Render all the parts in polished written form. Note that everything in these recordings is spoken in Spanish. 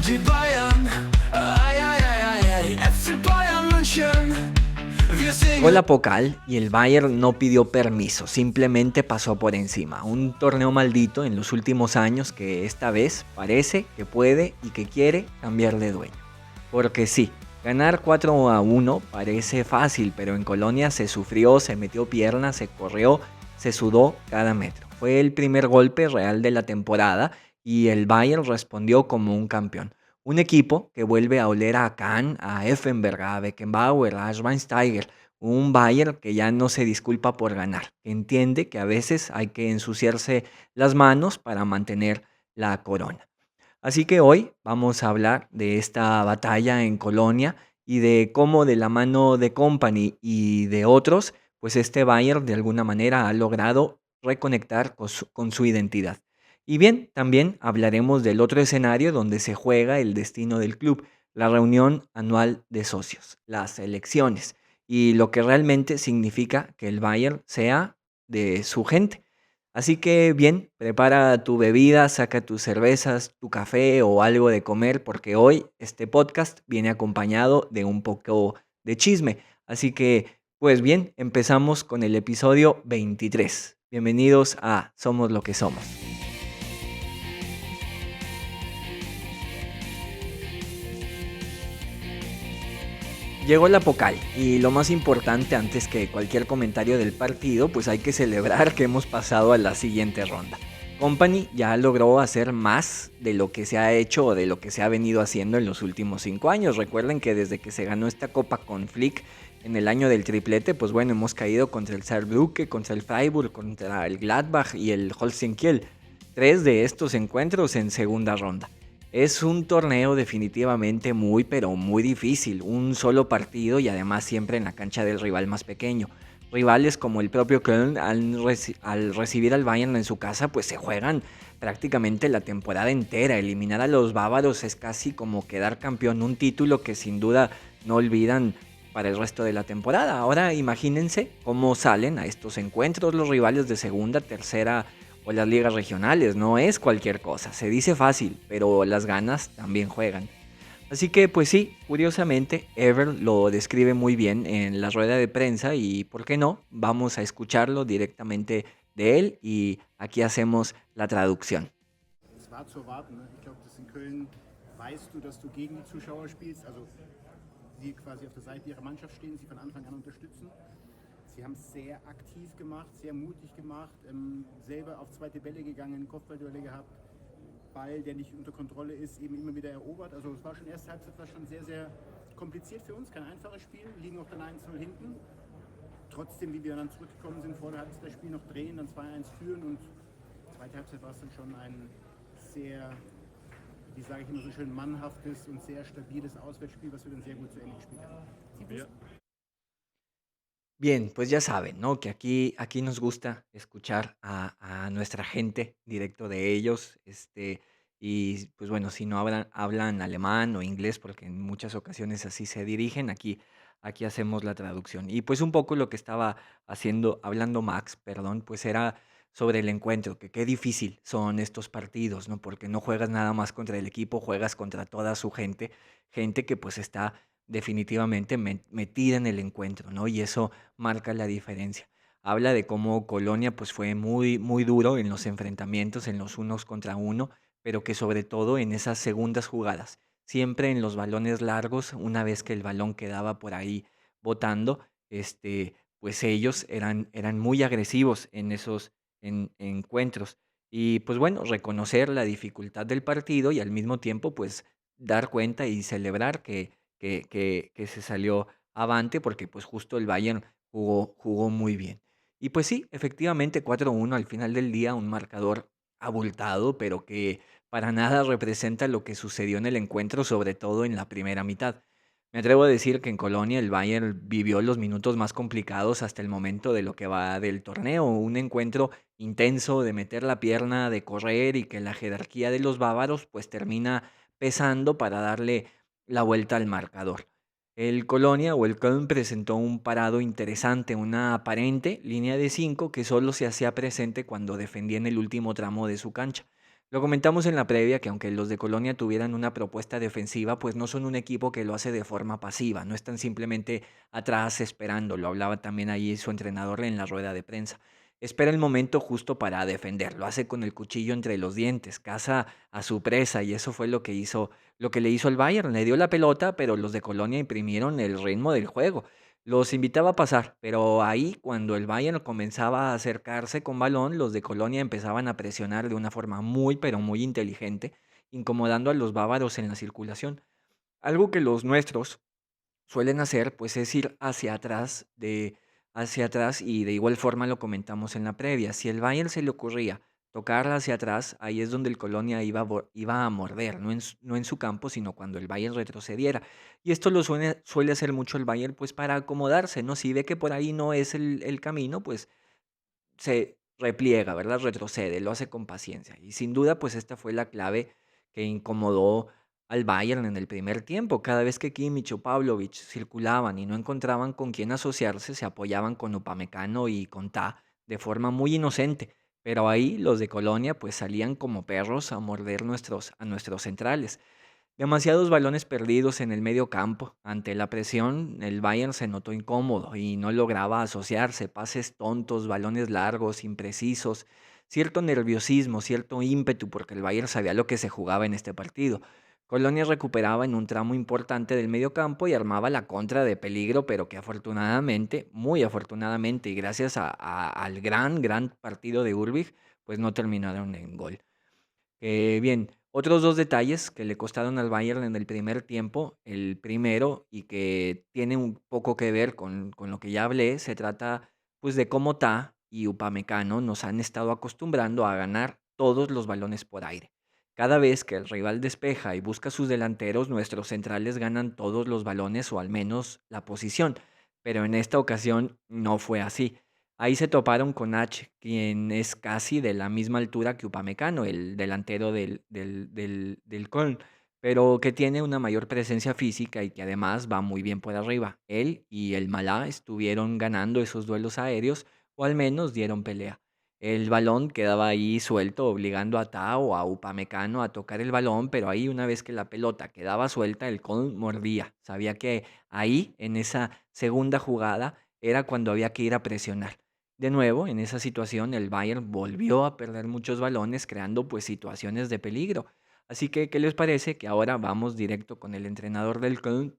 Die Bayern, ay, ay, ay, ay, ay, FC Bayern München. Wir Llegó singen. la Pokal y el Bayern no pidió permiso, simplemente pasó por encima. Un torneo maldito en los últimos años que esta vez parece que puede y que quiere cambiar de dueño. Porque sí, ganar 4-1 parece fácil, pero en Colonia se sufrió, se metió piernas, se corrió, se sudó cada metro. Fue el primer golpe real de la temporada y el Bayern respondió como un campeón. Un equipo que vuelve a oler a Kahn, a Effenberg, a Beckenbauer, a Schweinsteiger. Un Bayern que ya no se disculpa por ganar, que entiende que a veces hay que ensuciarse las manos para mantener la corona. Así que hoy vamos a hablar de esta batalla en Colonia y de cómo de la mano de Company y de otros, pues este Bayern de alguna manera ha logrado reconectar con su identidad. Y bien, también hablaremos del otro escenario donde se juega el destino del club, la reunión anual de socios, las elecciones y lo que realmente significa que el Bayern sea de su gente. Así que bien, prepara tu bebida, saca tus cervezas, tu café o algo de comer, porque hoy este podcast viene acompañado de un poco de chisme. Así que, pues bien, empezamos con el episodio 23. Bienvenidos a Somos lo que somos. Llegó la Pocal y lo más importante antes que cualquier comentario del partido, pues hay que celebrar que hemos pasado a la siguiente ronda. Company ya logró hacer más de lo que se ha hecho o de lo que se ha venido haciendo en los últimos 5 años. Recuerden que desde que se ganó esta copa con Flick en el año del triplete, pues bueno, hemos caído contra el Saarbrücke, contra el Freiburg, contra el Gladbach y el Holstein Kiel. 3 de estos encuentros en segunda ronda. Es un torneo definitivamente muy, pero muy difícil. Un solo partido y además siempre en la cancha del rival más pequeño. Rivales como el propio Köln al recibir al Bayern en su casa, pues se juegan prácticamente la temporada entera. Eliminar a los bávaros es casi como quedar campeón, un título que sin duda no olvidan para el resto de la temporada. Ahora imagínense cómo salen a estos encuentros los rivales de segunda, tercera o las ligas regionales. No es cualquier cosa, se dice fácil, pero las ganas también juegan. Así que pues sí, curiosamente Ever lo describe muy bien en la rueda de prensa y por qué no, vamos a escucharlo directamente de él y aquí hacemos la traducción. Es war zu erwarten. Ne? Ich glaube, dass in Köln weißt du, dass du gegen die Zuschauer spielst, also sie quasi auf der Seite ihrer Mannschaft stehen, sie von Anfang an unterstützen. Sie haben es sehr aktiv gemacht, sehr mutig gemacht, selber auf zweite Bälle gegangen, Kopfballduelle gehabt, Ball, der nicht unter Kontrolle ist, eben immer wieder erobert. Also es war schon erste Halbzeit war schon sehr, sehr kompliziert für uns, kein einfaches Spiel, liegen auch dann 1-0 hinten. Trotzdem, wie wir dann zurückgekommen sind, vor der Halbzeit das Spiel noch drehen, dann 2-1 führen und zweite Halbzeit war es dann schon ein sehr, wie sage ich immer so schön, mannhaftes und sehr stabiles Auswärtsspiel, was wir dann sehr gut zu Ende gespielt haben. Bien, pues ya saben, ¿no? Que aquí nos gusta escuchar a nuestra gente, directo de ellos, y pues bueno, si no hablan alemán o inglés, porque en muchas ocasiones así se dirigen, aquí hacemos la traducción. Y pues un poco lo que estaba hablando Max, perdón, pues era sobre el encuentro, que qué difícil son estos partidos, ¿no? Porque no juegas nada más contra el equipo, juegas contra toda su gente que pues está definitivamente metida en el encuentro, ¿no? Y eso marca la diferencia. Habla de cómo Colonia pues fue muy, muy duro en los enfrentamientos, en los unos contra uno, pero que sobre todo en esas segundas jugadas, siempre en los balones largos, una vez que el balón quedaba por ahí botando, pues ellos eran muy agresivos en esos encuentros. Y pues bueno, reconocer la dificultad del partido y al mismo tiempo pues dar cuenta y celebrar que se salió avante porque pues justo el Bayern jugó muy bien. Y pues sí, efectivamente 4-1 al final del día, un marcador abultado, pero que para nada representa lo que sucedió en el encuentro, sobre todo en la primera mitad. Me atrevo a decir que en Colonia el Bayern vivió los minutos más complicados hasta el momento de lo que va del torneo, un encuentro intenso de meter la pierna, de correr y que la jerarquía de los bávaros pues termina pesando para darle la vuelta al marcador. El Colonia o el Köln presentó un parado interesante, una aparente línea de 5 que solo se hacía presente cuando defendía en el último tramo de su cancha. Lo comentamos en la previa que aunque los de Colonia tuvieran una propuesta defensiva, pues no son un equipo que lo hace de forma pasiva, no están simplemente atrás esperando, lo hablaba también ahí su entrenador en la rueda de prensa. Espera el momento justo para defender, lo hace con el cuchillo entre los dientes, caza a su presa y eso fue lo que le hizo al Bayern, le dio la pelota, pero los de Colonia imprimieron el ritmo del juego. Los invitaba a pasar, pero ahí cuando el Bayern comenzaba a acercarse con balón, los de Colonia empezaban a presionar de una forma muy, pero muy inteligente, incomodando a los bávaros en la circulación. Algo que los nuestros suelen hacer, pues es ir hacia atrás y de igual forma lo comentamos en la previa. Si el Bayern se le ocurría tocarla hacia atrás, ahí es donde el Colonia iba a morder, no en su campo, sino cuando el Bayern retrocediera. Y esto suele hacer mucho el Bayern, pues para acomodarse, ¿no? Si ve que por ahí no es el camino, pues se repliega, ¿verdad? Retrocede, lo hace con paciencia. Y sin duda, pues esta fue la clave que incomodó al Bayern en el primer tiempo. Cada vez que Kimmich o Pavlovic circulaban y no encontraban con quién asociarse, se apoyaban con Upamecano y con Ta de forma muy inocente. Pero ahí los de Colonia pues salían como perros a morder a nuestros centrales. Demasiados balones perdidos en el medio campo. Ante la presión, el Bayern se notó incómodo y no lograba asociarse. Pases tontos, balones largos, imprecisos, cierto nerviosismo, cierto ímpetu, porque el Bayern sabía lo que se jugaba en este partido. Colonia recuperaba en un tramo importante del medio campo y armaba la contra de peligro, pero que afortunadamente, muy afortunadamente, y gracias al gran partido de Urbich, pues no terminaron en gol. Bien, otros 2 detalles que le costaron al Bayern en el primer tiempo. El primero, y que tiene un poco que ver con lo que ya hablé, se trata, pues, de cómo Ta y Upamecano nos han estado acostumbrando a ganar todos los balones por aire. Cada vez que el rival despeja y busca sus delanteros, nuestros centrales ganan todos los balones o al menos la posición, pero en esta ocasión no fue así. Ahí se toparon con H, quien es casi de la misma altura que Upamecano, el delantero del Köln, pero que tiene una mayor presencia física y que además va muy bien por arriba. Él y el Malá estuvieron ganando esos duelos aéreos o al menos dieron pelea. El balón quedaba ahí suelto, obligando a Tao o a Upamecano a tocar el balón, pero ahí una vez que la pelota quedaba suelta, el Köln mordía. Sabía que ahí, en esa segunda jugada, era cuando había que ir a presionar. De nuevo, en esa situación, el Bayern volvió a perder muchos balones, creando pues situaciones de peligro. Así que, ¿qué les parece que ahora vamos directo con el entrenador del Köln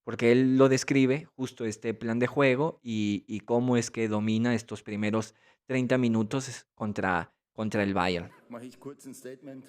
porque él lo describe justo este plan de juego y cómo es que domina estos primeros 30 minutos contra el Bayern? Mache ich kurz ein Statement.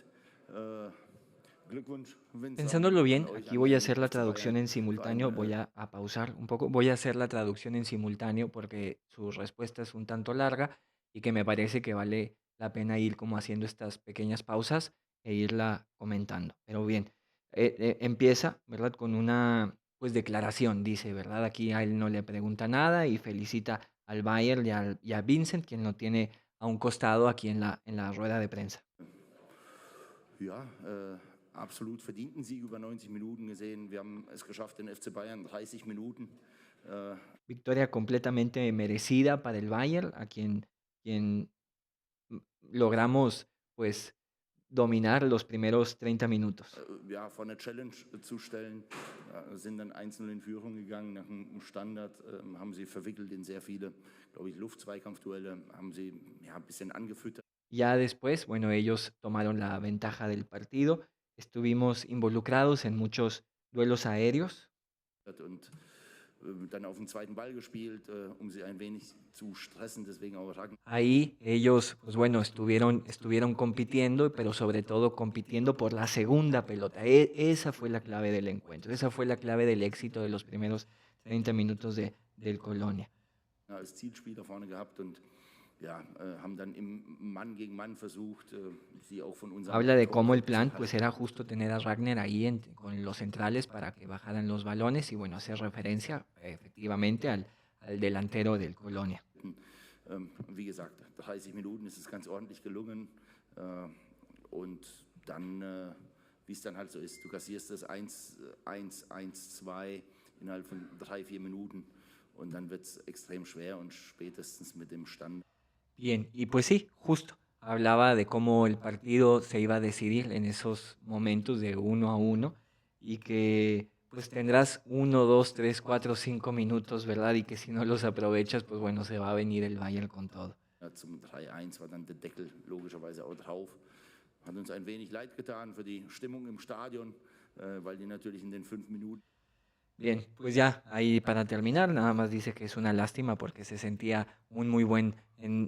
Glückwunsch, Winzer, Pensándolo an bien, euch, aquí an voy a den hacer la FC traducción Bayern en für ein simultáneo, voy a pausar un poco, voy a hacer la traducción en simultáneo porque su respuesta es un tanto larga y que me parece que vale la pena ir como haciendo estas pequeñas pausas e irla comentando. Pero bien, empieza, ¿verdad? Con una pues declaración, dice, ¿verdad? Aquí a él no le pregunta nada y felicita al Bayern y a Vincent, quien lo tiene a un costado aquí en la rueda de prensa. ja, absolut verdienten Sieg über 90 Minuten gesehen. Wir haben es geschafft, den FC Bayern 30 Minuten. Victoria completamente merecida para el Bayern, quien logramos pues dominar los primeros 30 minutos. Ja, vor eine Challenge zu stellen, sind dann einzeln in Führung gegangen nach einem Standard, haben sie verwickelt in sehr viele, glaube ich, Luftzweikampfduelle, haben sie ja, ein bisschen angefüttert. Ya después, bueno, ellos tomaron la ventaja del partido, estuvimos involucrados en muchos duelos aéreos. Und dann auf den zweiten Ball gespielt, um sie ein wenig zu stressen, deswegen auch Ragnar. Ahí ellos, pues bueno, estuvieron compitiendo, pero sobre todo compitiendo por la segunda pelota. Esa fue la clave del encuentro, esa fue la clave del éxito de los primeros 30 minutos del Colonia. Als Zielspieler vorne gehabt und ja, haben dann im Mann gegen Mann versucht, sie auch von unserem Habla de Tor cómo el zu plan pues halten. era justo tener a Ragnar ahí con los centrales para que bajaran los balones y bueno, hacer referencia efectivamente al delantero del Colonia. Wie gesagt, 30 Minuten ist es ganz ordentlich gelungen. Und dann, wie es dann halt so ist, du kassierst das 1-1, 1-2 innerhalb von 3-4 Minuten. Und dann wird es extrem schwer und spätestens mit dem Stand. Bien, y pues sí, justo. hablaba de cómo el partido se iba a decidir en esos momentos de 1-1 y que pues tendrás 1, 2, 3, 4, 5 minutos, ¿verdad? Y que si no los aprovechas, pues bueno, se va a venir el Bayern con todo. Zum 3-1 war dann der Deckel logischerweise auch drauf. Hat uns ein wenig leid getan für die Stimmung im Stadion, weil die natürlich in den 5 Minuten. Bien, pues ya ahí para terminar, nada más dice que es una lástima porque se sentía un muy buen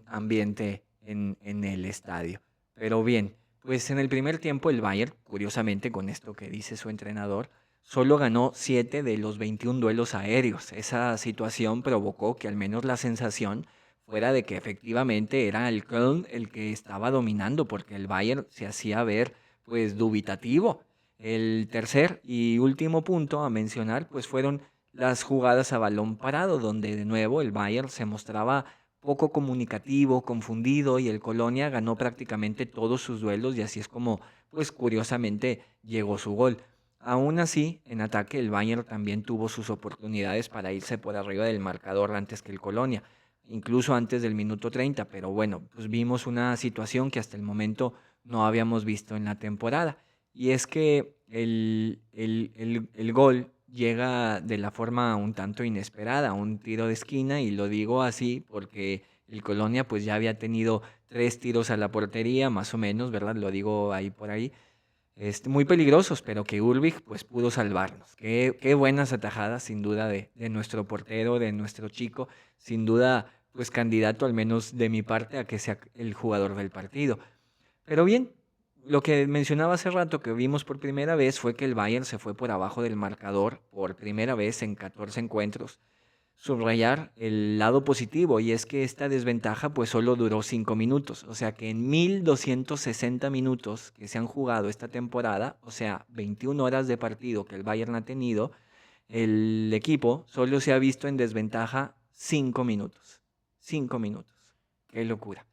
ambiente en el estadio. Pero bien, pues en el primer tiempo el Bayern, curiosamente con esto que dice su entrenador, solo ganó 7 de los 21 duelos aéreos. Esa situación provocó que al menos la sensación fuera de que efectivamente era el Köln el que estaba dominando porque el Bayern se hacía ver pues dubitativo. El tercer y último punto a mencionar pues fueron las jugadas a balón parado, donde de nuevo el Bayern se mostraba poco comunicativo, confundido y el Colonia ganó prácticamente todos sus duelos y así es como pues curiosamente llegó su gol. Aún así, en ataque el Bayern también tuvo sus oportunidades para irse por arriba del marcador antes que el Colonia, incluso antes del minuto 30, pero bueno, pues vimos una situación que hasta el momento no habíamos visto en la temporada. Y es que el gol llega de la forma un tanto inesperada, un tiro de esquina, y lo digo así porque el Colonia pues ya había tenido 3 tiros a la portería, más o menos, ¿verdad? Lo digo ahí por ahí. Muy peligrosos, pero que Ulrich pues pudo salvarnos. Qué buenas atajadas, sin duda, de nuestro portero, de nuestro chico, sin duda, pues candidato al menos de mi parte a que sea el jugador del partido. Pero bien, lo que mencionaba hace rato que vimos por primera vez fue que el Bayern se fue por abajo del marcador por primera vez en 14 encuentros. Subrayar el lado positivo y es que esta desventaja pues solo duró 5 minutos, o sea que en 1260 minutos que se han jugado esta temporada, o sea 21 horas de partido que el Bayern ha tenido, el equipo solo se ha visto en desventaja 5 minutos. 5 minutos. Qué locura.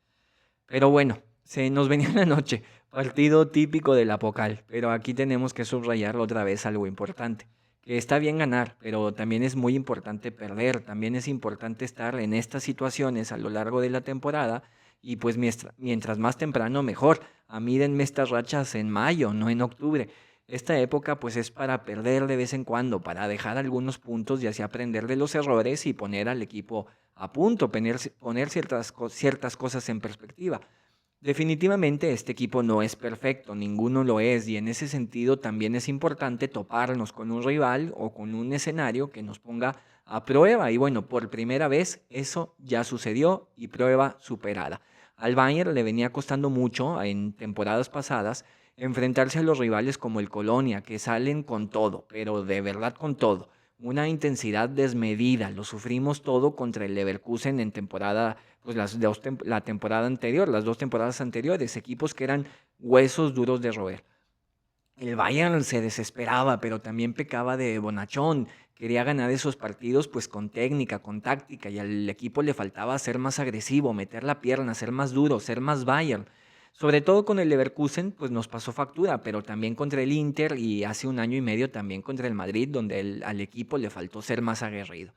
Pero bueno, se nos venía la noche, partido típico de la Pocal, pero aquí tenemos que subrayar otra vez algo importante, que está bien ganar, pero también es muy importante perder, también es importante estar en estas situaciones a lo largo de la temporada y pues mientras más temprano mejor. A mí denme estas rachas en mayo, no en octubre. Esta época pues es para perder de vez en cuando, para dejar algunos puntos y así aprender de los errores y poner al equipo a punto, poner ciertas cosas en perspectiva. Definitivamente este equipo no es perfecto, ninguno lo es, y en ese sentido también es importante toparnos con un rival o con un escenario que nos ponga a prueba. Y bueno, por primera vez eso ya sucedió y prueba superada. Al Bayern le venía costando mucho en temporadas pasadas enfrentarse a los rivales como el Colonia, que salen con todo, pero de verdad con todo. Una intensidad desmedida, lo sufrimos todo contra el Leverkusen en temporada, pues la temporada anterior, las 2 temporadas anteriores, equipos que eran huesos duros de roer. El Bayern se desesperaba, pero también pecaba de bonachón. Quería ganar esos partidos pues con técnica, con táctica, y al equipo le faltaba ser más agresivo, meter la pierna, ser más duro, ser más Bayern. Sobre todo con el Leverkusen, pues nos pasó factura, pero también contra el Inter y hace un año y medio también contra el Madrid, donde al equipo le faltó ser más aguerrido.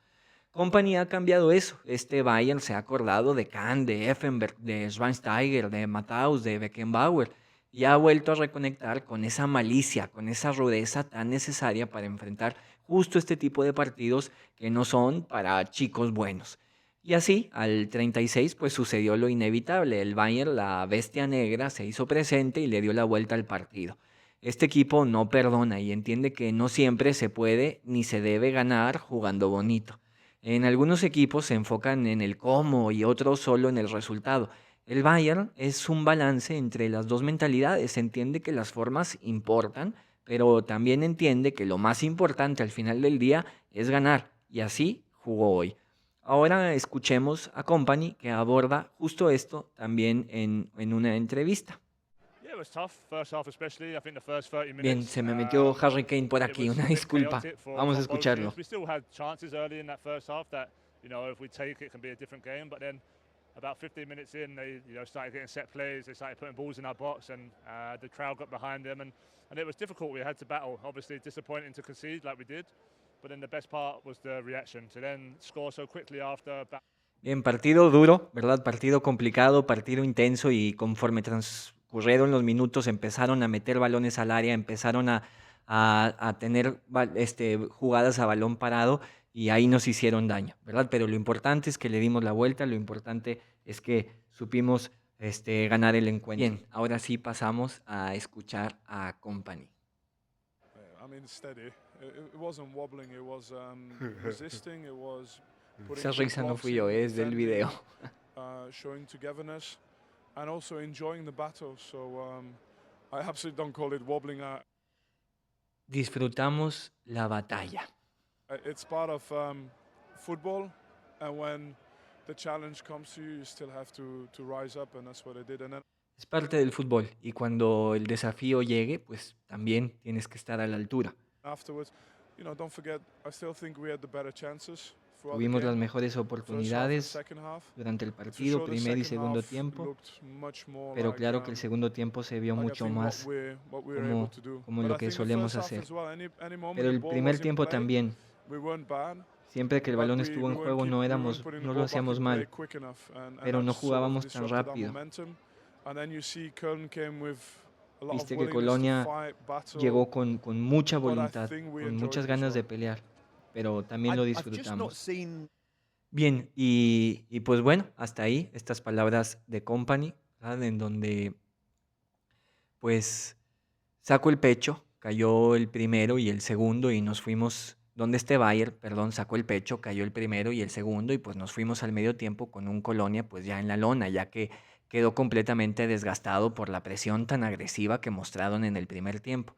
Company ha cambiado eso. Este Bayern se ha acordado de Kahn, de Effenberg, de Schweinsteiger, de Matthaus, de Beckenbauer y ha vuelto a reconectar con esa malicia, con esa rudeza tan necesaria para enfrentar justo este tipo de partidos que no son para chicos buenos. Y así, al 36, pues sucedió lo inevitable. El Bayern, la bestia negra, se hizo presente y le dio la vuelta al partido. Este equipo no perdona y entiende que no siempre se puede ni se debe ganar jugando bonito. En algunos equipos se enfocan en el cómo y otros solo en el resultado. El Bayern es un balance entre las dos mentalidades. Entiende que las formas importan, pero también entiende que lo más importante al final del día es ganar. Y así jugó hoy. Ahora escuchemos a Company que aborda justo esto también en una entrevista. Yeah, it was tough. First half especially. I think the first 30 minutes. Bien, se me metió Harry Kane por it aquí, was una a bit disculpa. chaotic Vamos a for both escucharlo. teams. We still had chances early in that first half that, if we take it can be a different game. But then about 15 minutes in, they started getting set plays. They started putting balls in our box, and the crowd got behind them, and it was difficult. We had to battle. Obviously, disappointing to concede like we did, but then the best part was the reaction to then score so quickly after. Bien, partido duro, ¿verdad? Partido complicado, partido intenso y conforme transcurrieron los minutos empezaron a meter balones al área, empezaron a tener jugadas a balón parado y ahí nos hicieron daño, ¿verdad? Pero lo importante es que le dimos la vuelta, lo importante es que supimos ganar el encuentro. Bien, ahora sí pasamos a escuchar a Company. I mean, steady. It wasn't wobbling. It was resisting. It was putting Esa good risa no blocks fui in, yo, es del defending, video. showing togetherness, and also enjoying the battle. So I absolutely don't call it wobbling. Disfrutamos la batalla. It's part of football, and when the challenge comes to you, you still have to rise up, and that's what I did. And then Es parte del fútbol y cuando el desafío llegue, pues también tienes que estar a la altura. afterwards, don't forget, I still think we had the better chances throughout the Tuvimos las game. mejores First half and oportunidades second half. durante el To partido, show the primer y second segundo half tiempo, looked much more pero like, claro que el segundo tiempo se vio like I mucho think más what we were able como, to do. como But lo I que think the solemos first half hacer. as well, any moment Pero the el ball primer was in tiempo play, también, we weren't bad, siempre que el but balón we estuvo en weren't juego no putting the lo ball back hacíamos in play mal, quick enough, and pero that no sort of jugábamos tan disrupted our rápido. momentum. And then you see Köln came with a lot of Viste que willingness to Colonia fight, battle, llegó con mucha but I voluntad, think we con enjoyed muchas it as ganas de well. pelear, pero también lo I've just not disfrutamos. seen Bien, y pues bueno, hasta ahí estas palabras de Company, ¿verdad? En donde pues sacó el pecho, cayó el primero y el segundo y nos fuimos, donde Bayern, perdón, sacó el pecho, cayó el primero y el segundo y pues nos fuimos al medio tiempo con un Colonia pues ya en la lona, ya que quedó completamente desgastado por la presión tan agresiva que mostraron en el primer tiempo.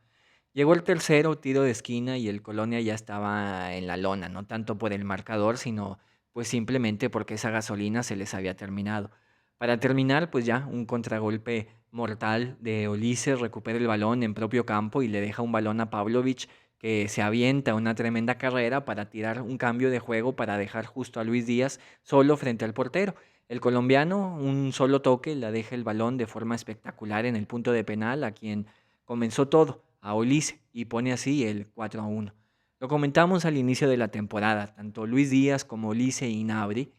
Llegó el tercero, tiro de esquina y el Colonia ya estaba en la lona, no tanto por el marcador, sino pues simplemente porque esa gasolina se les había terminado. Para terminar, pues ya un contragolpe mortal de Olise recupera el balón en propio campo y le deja un balón a Pavlovic que se avienta una tremenda carrera para tirar un cambio de juego para dejar justo a Luis Díaz solo frente al portero. El colombiano, un solo toque, le deja el balón de forma espectacular en el punto de penal a quien comenzó todo, a Olise, y pone así el 4-1. Lo comentamos al inicio de la temporada, tanto Luis Díaz como Olise y Gnabry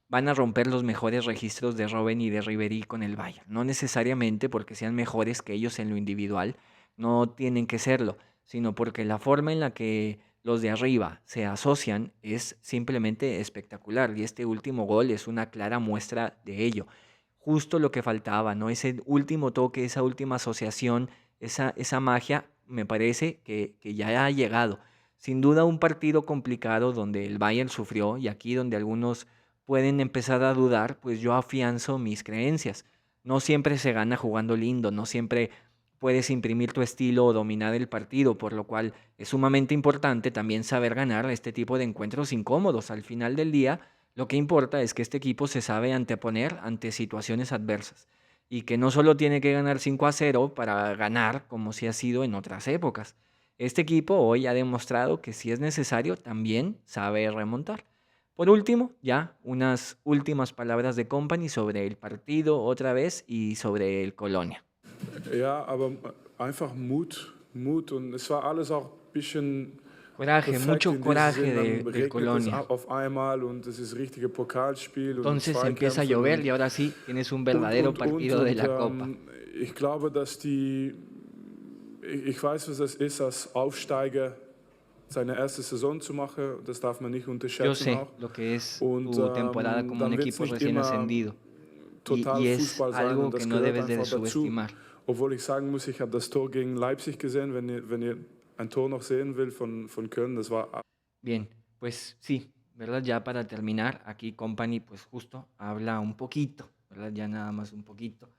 van a romper los mejores registros de Robben y de Ribéry con el Bayern. No necesariamente porque sean mejores que ellos en lo individual, no tienen que serlo, sino porque la forma en la que los de arriba se asocian es simplemente espectacular y este último gol es una clara muestra de ello. Justo lo que faltaba, ¿no? Ese último toque, esa última asociación, esa magia me parece que ya ha llegado. Sin duda un partido complicado donde el Bayern sufrió y aquí donde algunos pueden empezar a dudar, pues yo afianzo mis creencias. No siempre se gana jugando lindo, no siempre puedes imprimir tu estilo o dominar el partido, por lo cual es sumamente importante también saber ganar este tipo de encuentros incómodos. Al final del día, lo que importa es que este equipo se sabe anteponer ante situaciones adversas y que no solo tiene que ganar 5-0 para ganar como si ha sido en otras épocas. Este equipo hoy ha demostrado que si es necesario también sabe remontar. Por último, ya unas últimas palabras de Company sobre el partido otra vez y sobre el Colonia. Ja, aber einfach Mut und es war alles auch ein bisschen Coraje, perfekt mucho in diesem coraje Sinn, dann del regnet es Colonia. auf einmal und es ist richtige Pokalspiel und Entonces empieza a Zweikämpfe llover und, y ahora sí tienes un verdadero partido de la Copa. Ich glaube, dass ich weiß, was das ist, als Aufsteiger seine erste Saison zu machen, das darf man nicht Yo unterschätzen sé auch. lo que es Und tu temporada como un dann wird es equipo nicht recién immer ascendido total y es Fußball sein algo und que das no gehört debes de einfach dazu. subestimar. Obwohl ich sagen muss, ich habe das Tor gegen Leipzig gesehen, wenn ihr ein Tor noch sehen will von Köln, das war... Bien, pues sí, ¿verdad? Ya para terminar, aquí Company pues justo habla un poquito, ¿verdad? Ya nada más un poquito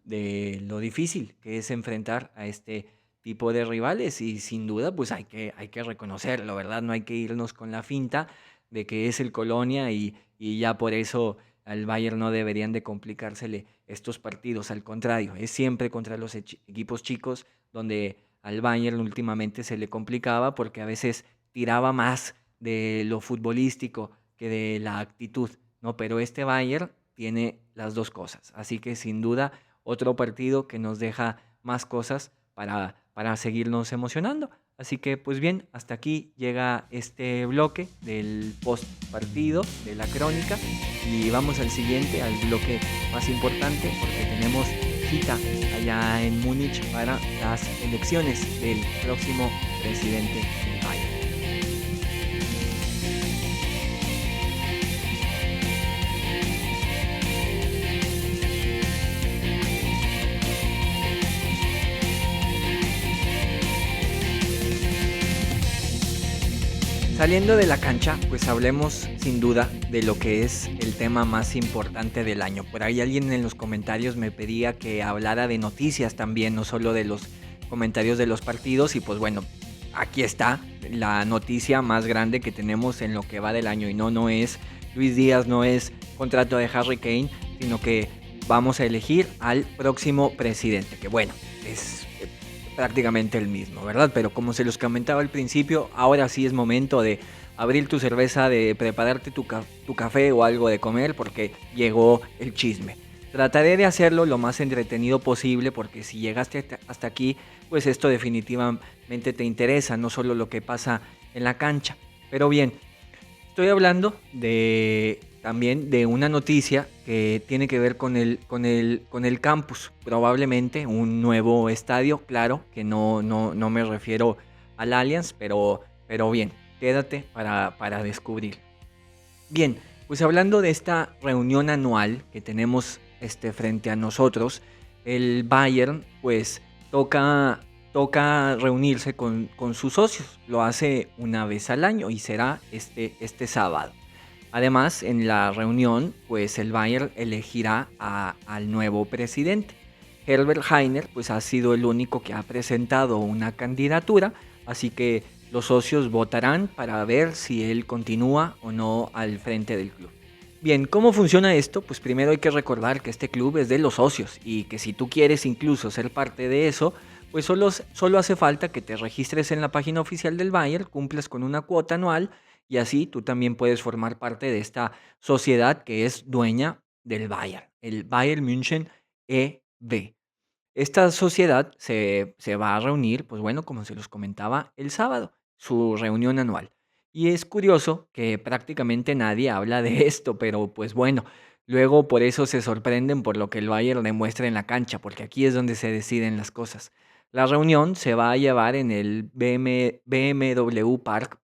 de lo difícil que es enfrentar a este tipo de rivales y sin duda pues hay que reconocerlo, ¿verdad? No hay que irnos con la finta de que es el Colonia y ya por eso al Bayern no deberían de complicársele estos partidos, al contrario, es siempre contra los equipos chicos donde al Bayern últimamente se le complicaba porque a veces tiraba más de lo futbolístico que de la actitud, ¿no? Pero este Bayern tiene las dos cosas, así que sin duda otro partido que nos deja más cosas para seguirnos emocionando. Así que pues bien, hasta aquí llega este bloque del post partido, de la crónica, y vamos al siguiente, al bloque más importante, porque tenemos cita allá en Múnich para las elecciones del próximo presidente del Bayern. Saliendo de la cancha, pues hablemos sin duda de lo que es el tema más importante del año. Por ahí alguien en los comentarios me pedía que hablara de noticias también, no solo de los comentarios de los partidos. Y pues bueno, aquí está la noticia más grande que tenemos en lo que va del año. Y no es Luis Díaz, no es contrato de Harry Kane, sino que vamos a elegir al próximo presidente. Que bueno, es prácticamente el mismo, ¿verdad? Pero como se los comentaba al principio, ahora sí es momento de abrir tu cerveza, de prepararte tu café o algo de comer, porque llegó el chisme. Trataré de hacerlo lo más entretenido posible, porque si llegaste hasta aquí, pues esto definitivamente te interesa, no solo lo que pasa en la cancha. Pero bien, estoy hablando también de una noticia que tiene que ver con el campus, probablemente un nuevo estadio, claro, que no me refiero al Allianz, pero bien, quédate para descubrir. Bien, pues hablando de esta reunión anual que tenemos frente a nosotros, el Bayern pues toca reunirse con sus socios, lo hace una vez al año y será este sábado. Además, en la reunión, pues el Bayern elegirá al nuevo presidente. Herbert Hainer pues ha sido el único que ha presentado una candidatura, así que los socios votarán para ver si él continúa o no al frente del club. Bien, ¿cómo funciona esto? Pues primero hay que recordar que este club es de los socios y que si tú quieres incluso ser parte de eso, pues solo hace falta que te registres en la página oficial del Bayern, cumples con una cuota anual y así tú también puedes formar parte de esta sociedad que es dueña del Bayern, el Bayern München e.V. Esta sociedad se va a reunir, pues bueno, como se los comentaba, el sábado, su reunión anual. Y es curioso que prácticamente nadie habla de esto, pero pues bueno, luego por eso se sorprenden por lo que el Bayern demuestra en la cancha, porque aquí es donde se deciden las cosas. La reunión se va a llevar en el BMW Park,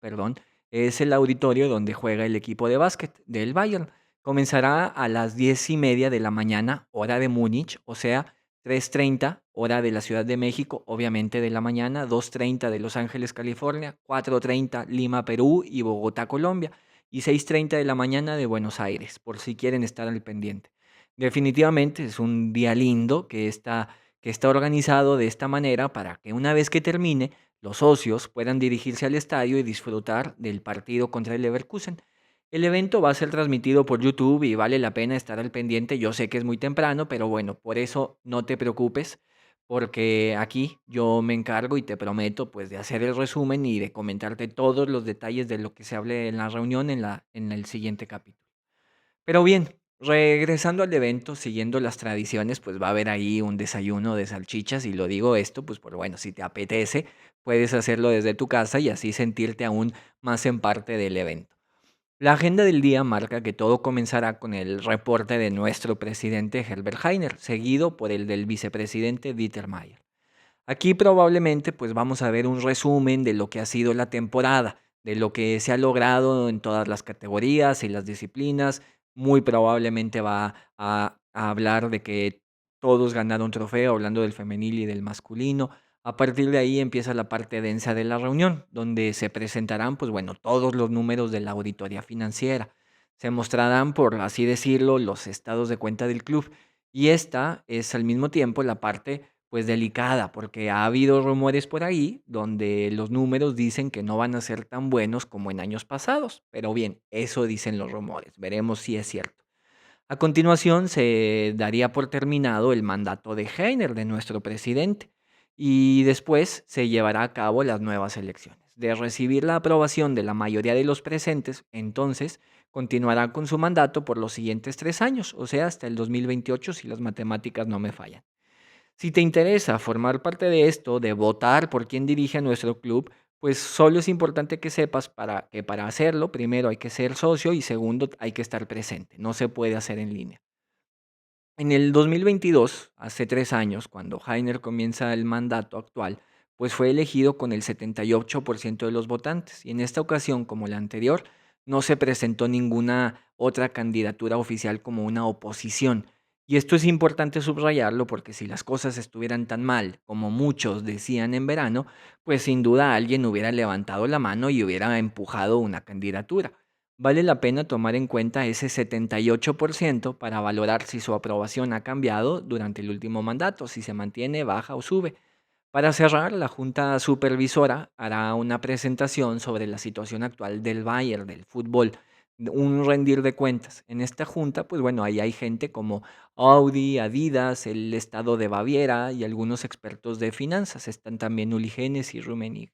es el auditorio donde juega el equipo de básquet del Bayern. Comenzará a las 10:30 de la mañana, hora de Múnich, o sea, 3:30 hora de la Ciudad de México, obviamente de la mañana, 2:30 de Los Ángeles, California, 4:30 Lima, Perú y Bogotá, Colombia, y 6:30 de la mañana de Buenos Aires, por si quieren estar al pendiente. Definitivamente es un día lindo que está organizado de esta manera para que una vez que termine, los socios puedan dirigirse al estadio y disfrutar del partido contra el Leverkusen. El evento va a ser transmitido por YouTube y vale la pena estar al pendiente. Yo sé que es muy temprano, pero bueno, por eso no te preocupes, porque aquí yo me encargo y te prometo pues de hacer el resumen y de comentarte todos los detalles de lo que se hable en la reunión en el siguiente capítulo. Pero bien, regresando al evento, siguiendo las tradiciones, pues va a haber ahí un desayuno de salchichas y lo digo esto, pues por bueno, si te apetece, puedes hacerlo desde tu casa y así sentirte aún más en parte del evento. La agenda del día marca que todo comenzará con el reporte de nuestro presidente Herbert Hainer, seguido por el del vicepresidente Dieter Mayer. Aquí probablemente pues vamos a ver un resumen de lo que ha sido la temporada, de lo que se ha logrado en todas las categorías y las disciplinas. Muy probablemente va a hablar de que todos ganaron trofeo, hablando del femenil y del masculino. A partir de ahí empieza la parte densa de la reunión, donde se presentarán, pues bueno, todos los números de la auditoría financiera. Se mostrarán, por así decirlo, los estados de cuenta del club. Y esta es al mismo tiempo la parte, pues delicada, porque ha habido rumores por ahí donde los números dicen que no van a ser tan buenos como en años pasados. Pero bien, eso dicen los rumores. Veremos si es cierto. A continuación se daría por terminado el mandato de Heiner, de nuestro presidente, y después se llevará a cabo las nuevas elecciones. De recibir la aprobación de la mayoría de los presentes, entonces continuará con su mandato por los siguientes 3 años, o sea, hasta el 2028 si las matemáticas no me fallan. Si te interesa formar parte de esto, de votar por quién dirige a nuestro club, pues solo es importante que sepas que para hacerlo, primero hay que ser socio y segundo hay que estar presente. No se puede hacer en línea. En el 2022, hace 3 años, cuando Heiner comienza el mandato actual, pues fue elegido con el 78% de los votantes. Y en esta ocasión, como la anterior, no se presentó ninguna otra candidatura oficial como una oposición. Y esto es importante subrayarlo porque si las cosas estuvieran tan mal como muchos decían en verano, pues sin duda alguien hubiera levantado la mano y hubiera empujado una candidatura. Vale la pena tomar en cuenta ese 78% para valorar si su aprobación ha cambiado durante el último mandato, si se mantiene, baja o sube. Para cerrar, la Junta Supervisora hará una presentación sobre la situación actual del Bayern, del fútbol, un rendir de cuentas. En esta junta, pues bueno, ahí hay gente como Audi, Adidas, el Estado de Baviera y algunos expertos de finanzas. Están también Uli Genes y Rummenigge.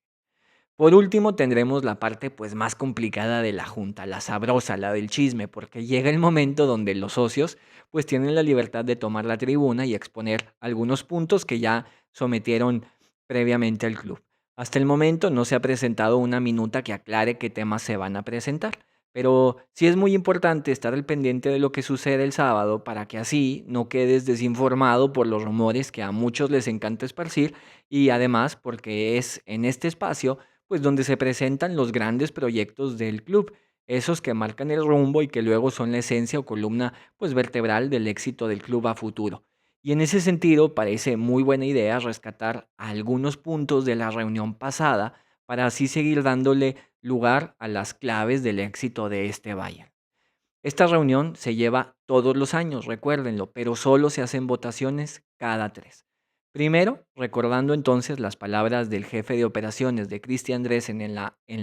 Por último, tendremos la parte pues más complicada de la junta, la sabrosa, la del chisme, porque llega el momento donde los socios pues tienen la libertad de tomar la tribuna y exponer algunos puntos que ya sometieron previamente al club. Hasta el momento no se ha presentado una minuta que aclare qué temas se van a presentar, pero sí es muy importante estar al pendiente de lo que sucede el sábado para que así no quedes desinformado por los rumores que a muchos les encanta esparcir y además porque es en este espacio pues donde se presentan los grandes proyectos del club, esos que marcan el rumbo y que luego son la esencia o columna pues vertebral del éxito del club a futuro. Y en ese sentido parece muy buena idea rescatar algunos puntos de la reunión pasada para así seguir dándole lugar a las claves del éxito de este Bayern. Esta reunión se lleva todos los años, recuérdenlo, pero solo se hacen votaciones cada 3. Primero, recordando entonces las palabras del jefe de operaciones de Christian Dressen en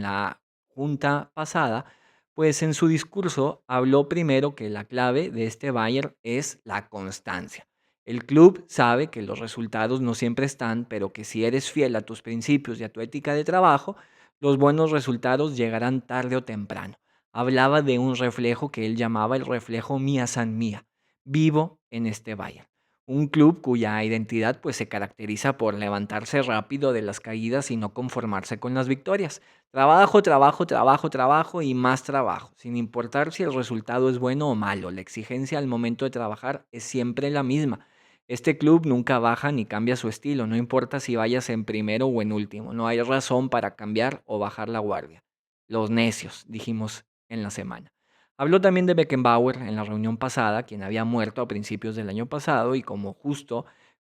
la junta pasada, pues en su discurso habló primero que la clave de este Bayern es la constancia. El club sabe que los resultados no siempre están, pero que si eres fiel a tus principios y a tu ética de trabajo, los buenos resultados llegarán tarde o temprano. Hablaba de un reflejo que él llamaba el reflejo Mía San Mía, vivo en este Bayern. Un club cuya identidad pues se caracteriza por levantarse rápido de las caídas y no conformarse con las victorias. Trabajo, trabajo, trabajo, trabajo y más trabajo, sin importar si el resultado es bueno o malo. La exigencia al momento de trabajar es siempre la misma. Este club nunca baja ni cambia su estilo, no importa si vayas en primero o en último. No hay razón para cambiar o bajar la guardia. Los necios, dijimos en la semana. Habló también de Beckenbauer en la reunión pasada, quien había muerto a principios del año pasado y como justo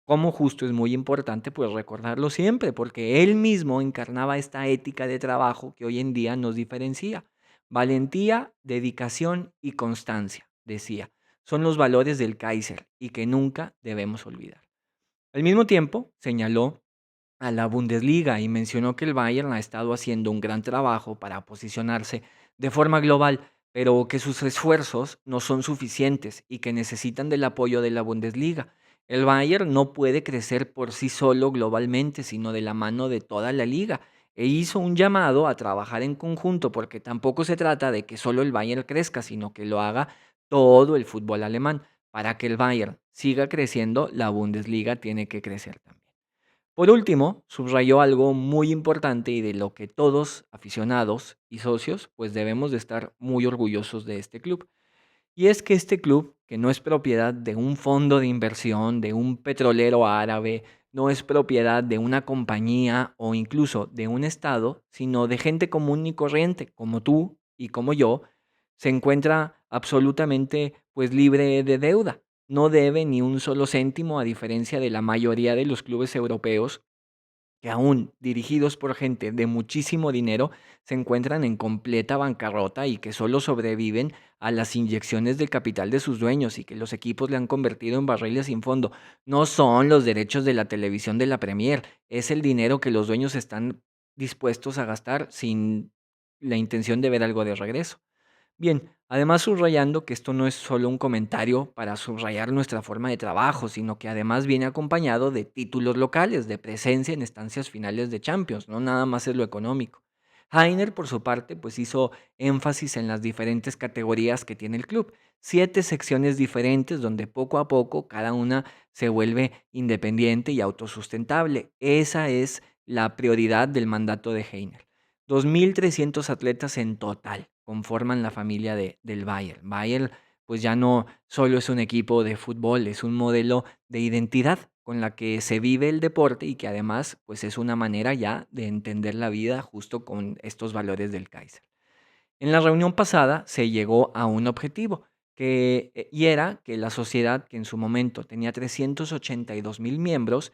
es muy importante pues recordarlo siempre, porque él mismo encarnaba esta ética de trabajo que hoy en día nos diferencia. Valentía, dedicación y constancia, decía, son los valores del Kaiser y que nunca debemos olvidar. Al mismo tiempo, señaló a la Bundesliga y mencionó que el Bayern ha estado haciendo un gran trabajo para posicionarse de forma global, pero que sus esfuerzos no son suficientes y que necesitan del apoyo de la Bundesliga. El Bayern no puede crecer por sí solo globalmente, sino de la mano de toda la liga. E hizo un llamado a trabajar en conjunto porque tampoco se trata de que solo el Bayern crezca, sino que lo haga todo el fútbol alemán. Para que el Bayern siga creciendo, la Bundesliga tiene que crecer también. Por último, subrayó algo muy importante y de lo que todos, aficionados y socios, pues debemos de estar muy orgullosos de este club. Y es que este club, que no es propiedad de un fondo de inversión, de un petrolero árabe, no es propiedad de una compañía o incluso de un estado, sino de gente común y corriente, como tú y como yo, se encuentra absolutamente pues libre de deuda. No debe ni un solo céntimo a diferencia de la mayoría de los clubes europeos que aún dirigidos por gente de muchísimo dinero, se encuentran en completa bancarrota y que solo sobreviven a las inyecciones de capital de sus dueños y que los equipos le han convertido en barriles sin fondo. No son los derechos de la televisión de la Premier, es el dinero que los dueños están dispuestos a gastar sin la intención de ver algo de regreso. Bien, además subrayando que esto no es solo un comentario para subrayar nuestra forma de trabajo, sino que además viene acompañado de títulos locales, de presencia en estancias finales de Champions, no nada más es lo económico. Heiner, por su parte, pues hizo énfasis en las diferentes categorías que tiene el club, 7 secciones diferentes donde poco a poco cada una se vuelve independiente y autosustentable. Esa es la prioridad del mandato de Heiner. 2.300 atletas en total conforman la familia del Bayern. Bayern pues ya no solo es un equipo de fútbol, es un modelo de identidad con la que se vive el deporte y que además pues es una manera ya de entender la vida justo con estos valores del Kaiser. En la reunión pasada se llegó a un objetivo y era que la sociedad, que en su momento tenía 382.000 miembros,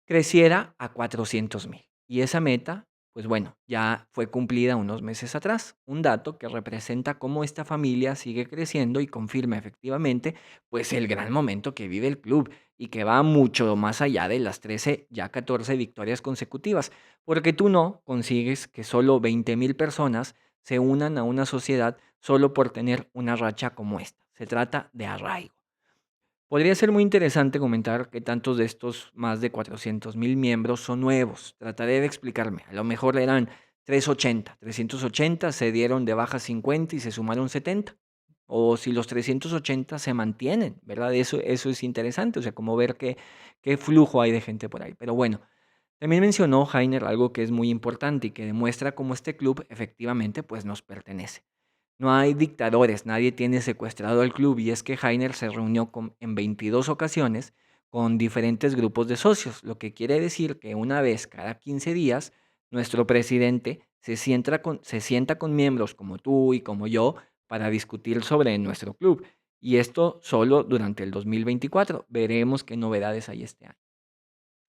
creciera a 400.000. Y esa meta, pues bueno, ya fue cumplida unos meses atrás. Un dato que representa cómo esta familia sigue creciendo y confirma efectivamente, pues el gran momento que vive el club y que va mucho más allá de las 13, ya 14 victorias consecutivas, porque tú no consigues que solo 20.000 personas se unan a una sociedad solo por tener una racha como esta. Se trata de arraigo. Podría ser muy interesante comentar que tantos de estos más de 400.000 miembros son nuevos. Trataré de explicarme. A lo mejor eran 380 se dieron de baja 50 y se sumaron 70. O si los 380 se mantienen, ¿verdad? Eso es interesante, o sea, como ver qué flujo hay de gente por ahí. Pero bueno, también mencionó Heiner algo que es muy importante y que demuestra cómo este club efectivamente pues nos pertenece. No hay dictadores, nadie tiene secuestrado al club y es que Heiner se reunió en 22 ocasiones con diferentes grupos de socios, lo que quiere decir que una vez cada 15 días nuestro presidente se sienta con miembros como tú y como yo para discutir sobre nuestro club. Y esto solo durante el 2024. Veremos qué novedades hay este año.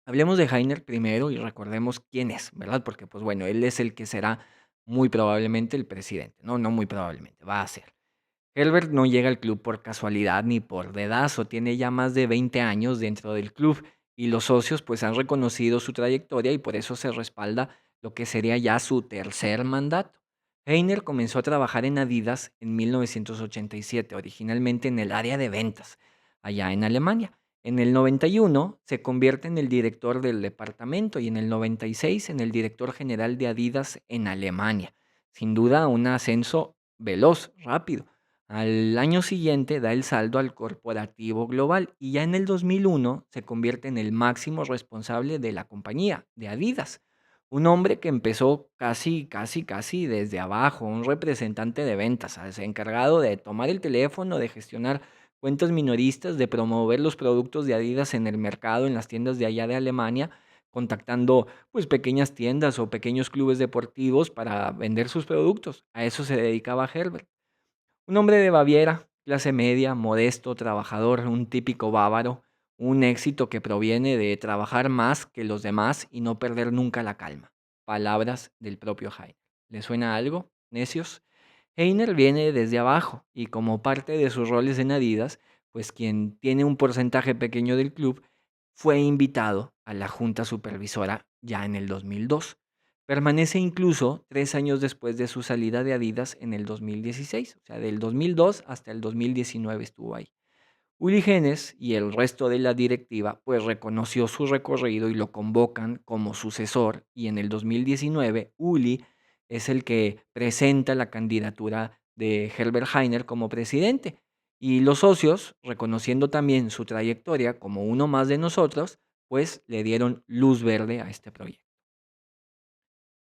Hablemos de Heiner primero y recordemos quién es, ¿verdad? Porque, pues bueno, él es el que será muy probablemente el presidente. No, no muy probablemente, va a ser. Herbert no llega al club por casualidad ni por dedazo, tiene ya más de 20 años dentro del club y los socios pues han reconocido su trayectoria y por eso se respalda lo que sería ya su tercer mandato. Heiner comenzó a trabajar en Adidas en 1987, originalmente en el área de ventas, allá en Alemania. En el 91 se convierte en el director del departamento y en el 96 en el director general de Adidas en Alemania. Sin duda un ascenso veloz, rápido. Al año siguiente da el salto al corporativo global y ya en el 2001 se convierte en el máximo responsable de la compañía, de Adidas. Un hombre que empezó casi desde abajo, un representante de ventas, ¿sabes? Encargado de tomar el teléfono, de gestionar cuentas minoristas, de promover los productos de Adidas en el mercado, en las tiendas de allá de Alemania, contactando pues pequeñas tiendas o pequeños clubes deportivos para vender sus productos. A eso se dedicaba Herbert. Un hombre de Baviera, clase media, modesto, trabajador, un típico bávaro, un éxito que proviene de trabajar más que los demás y no perder nunca la calma. Palabras del propio Heiner. ¿Le suena algo, necios? Heiner viene desde abajo y como parte de sus roles en Adidas, pues quien tiene un porcentaje pequeño del club, fue invitado a la junta supervisora ya en el 2002. Permanece incluso 3 años después de su salida de Adidas en el 2016, o sea, del 2002 hasta el 2019 estuvo ahí. Uli Genes y el resto de la directiva pues reconoció su recorrido y lo convocan como sucesor y en el 2019 Uli es el que presenta la candidatura de Herbert Heiner como presidente y los socios, reconociendo también su trayectoria como uno más de nosotros, pues le dieron luz verde a este proyecto.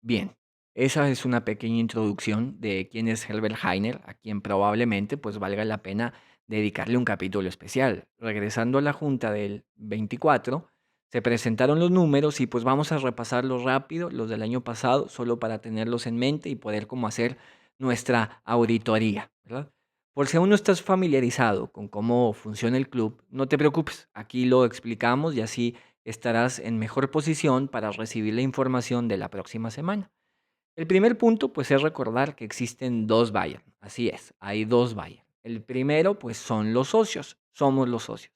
Bien, esa es una pequeña introducción de quién es Herbert Heiner, a quien probablemente pues valga la pena dedicarle un capítulo especial. Regresando a la junta del 24, se presentaron los números y pues vamos a repasarlos rápido, los del año pasado, solo para tenerlos en mente y poder como hacer nuestra auditoría, ¿verdad? Por si aún no estás familiarizado con cómo funciona el club, no te preocupes, aquí lo explicamos y así estarás en mejor posición para recibir la información de la próxima semana. El primer punto, pues, es recordar que existen dos Bayern. Así es, hay dos Bayern. El primero, pues, son los socios. Somos los socios.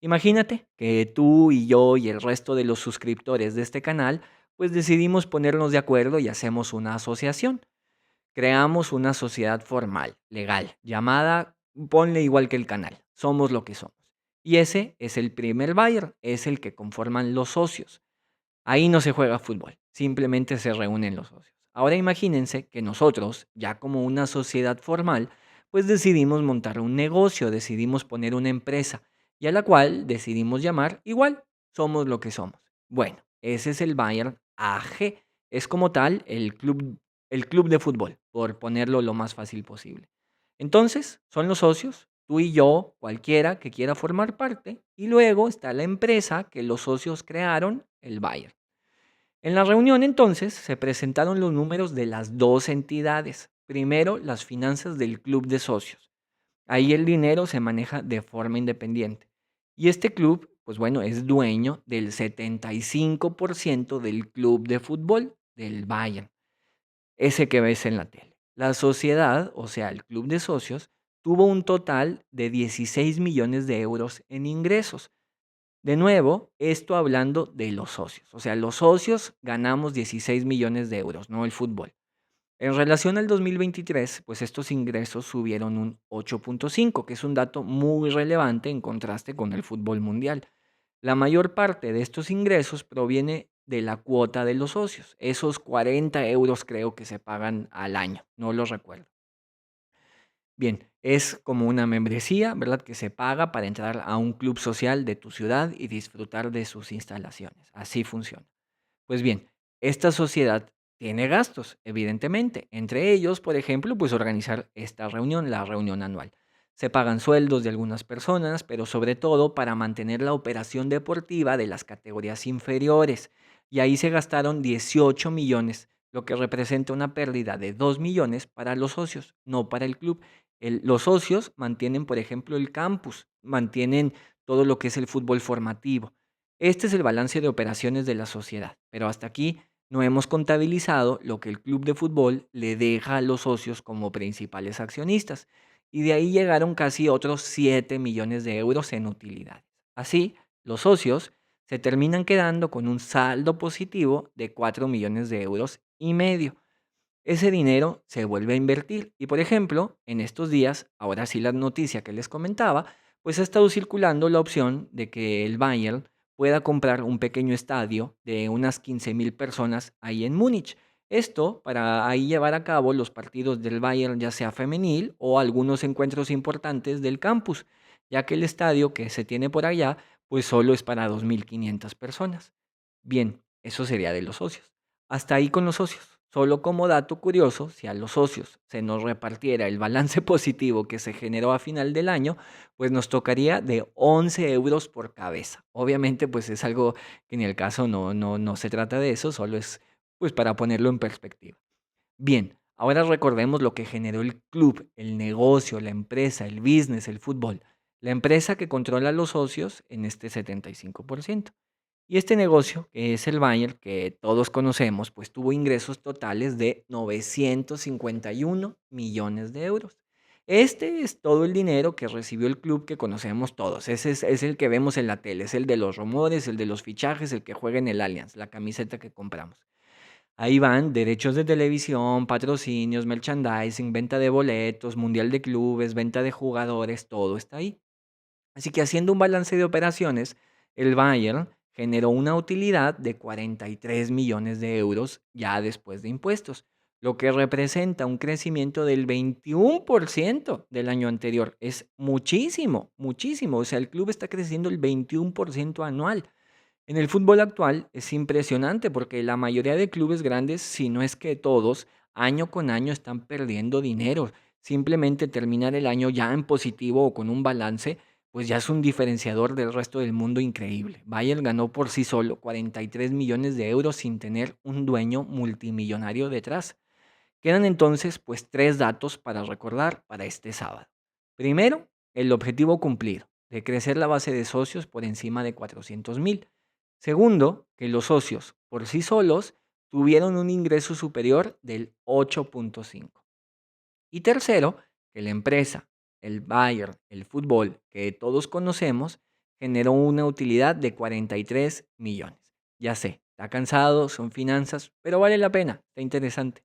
Imagínate que tú y yo y el resto de los suscriptores de este canal, pues decidimos ponernos de acuerdo y hacemos una asociación. Creamos una sociedad formal, legal, llamada, ponle igual que el canal, somos lo que somos. Y ese es el primer Bayern, es el que conforman los socios. Ahí no se juega fútbol, simplemente se reúnen los socios. Ahora imagínense que nosotros, ya como una sociedad formal, pues decidimos montar un negocio, decidimos poner una empresa y a la cual decidimos llamar igual, somos lo que somos. Bueno, ese es el Bayern AG, es como tal el club de fútbol, por ponerlo lo más fácil posible. Entonces, son los socios, tú y yo, cualquiera que quiera formar parte, y luego está la empresa que los socios crearon, el Bayern. En la reunión entonces se presentaron los números de las dos entidades. Primero, las finanzas del club de socios. Ahí el dinero se maneja de forma independiente. Y este club, pues bueno, es dueño del 75% del club de fútbol del Bayern, ese que ves en la tele. La sociedad, o sea, el club de socios, tuvo un total de 16 millones de euros en ingresos. De nuevo, esto hablando de los socios. O sea, los socios ganamos 16 millones de euros, no el fútbol. En relación al 2023, pues estos ingresos subieron un 8.5, que es un dato muy relevante en contraste con el fútbol mundial. La mayor parte de estos ingresos proviene de la cuota de los socios. Esos 40 euros creo que se pagan al año, no los recuerdo. Bien, es como una membresía, ¿verdad? Que se paga para entrar a un club social de tu ciudad y disfrutar de sus instalaciones. Así funciona. Pues bien, esta sociedad tiene gastos, evidentemente. Entre ellos, por ejemplo, pues organizar esta reunión, la reunión anual. Se pagan sueldos de algunas personas, pero sobre todo para mantener la operación deportiva de las categorías inferiores. Y ahí se gastaron 18 millones, lo que representa una pérdida de 2 millones para los socios, no para el club. Los socios mantienen, por ejemplo, el campus, mantienen todo lo que es el fútbol formativo. Este es el balance de operaciones de la sociedad, pero hasta aquí no hemos contabilizado lo que el club de fútbol le deja a los socios como principales accionistas, y de ahí llegaron casi otros 7 millones de euros en utilidades. Así, los socios se terminan quedando con un saldo positivo de 4 millones de euros y medio. Ese dinero se vuelve a invertir y, por ejemplo, en estos días, ahora sí la noticia que les comentaba, pues ha estado circulando la opción de que el Bayern pueda comprar un pequeño estadio de unas 15,000 personas ahí en Múnich. Esto para ahí llevar a cabo los partidos del Bayern, ya sea femenil o algunos encuentros importantes del campus, ya que el estadio que se tiene por allá, pues solo es para 2,500 personas. Bien, eso sería de los socios. Hasta ahí con los socios. Solo como dato curioso, si a los socios se nos repartiera el balance positivo que se generó a final del año, pues nos tocaría de 11 euros por cabeza. Obviamente, pues es algo que en el caso no se trata de eso, solo es pues para ponerlo en perspectiva. Bien, ahora recordemos lo que generó el club, el negocio, la empresa, el business, el fútbol. La empresa que controla a los socios en este 75%. Y este negocio, que es el Bayern, que todos conocemos, pues tuvo ingresos totales de 951 millones de euros. Este es todo el dinero que recibió el club que conocemos todos. Ese es el que vemos en la tele, es el de los rumores, el de los fichajes, el que juega en el Allianz, la camiseta que compramos. Ahí van derechos de televisión, patrocinios, merchandising, venta de boletos, mundial de clubes, venta de jugadores, todo está ahí. Así que haciendo un balance de operaciones, el Bayern generó una utilidad de 43 millones de euros ya después de impuestos, lo que representa un crecimiento del 21% del año anterior. Es muchísimo, muchísimo. O sea, el club está creciendo el 21% anual. En el fútbol actual es impresionante porque la mayoría de clubes grandes, si no es que todos, año con año están perdiendo dinero. Simplemente terminar el año ya en positivo o con un balance, pues ya es un diferenciador del resto del mundo increíble. Bayern ganó por sí solo 43 millones de euros sin tener un dueño multimillonario detrás. Quedan entonces pues tres datos para recordar para este sábado. Primero, el objetivo cumplido, de crecer la base de socios por encima de 400,000. Segundo, que los socios por sí solos tuvieron un ingreso superior del 8.5. Y tercero, que la empresa, el Bayern, el fútbol que todos conocemos, generó una utilidad de 43 millones. Ya sé, está cansado, son finanzas, pero vale la pena, está interesante.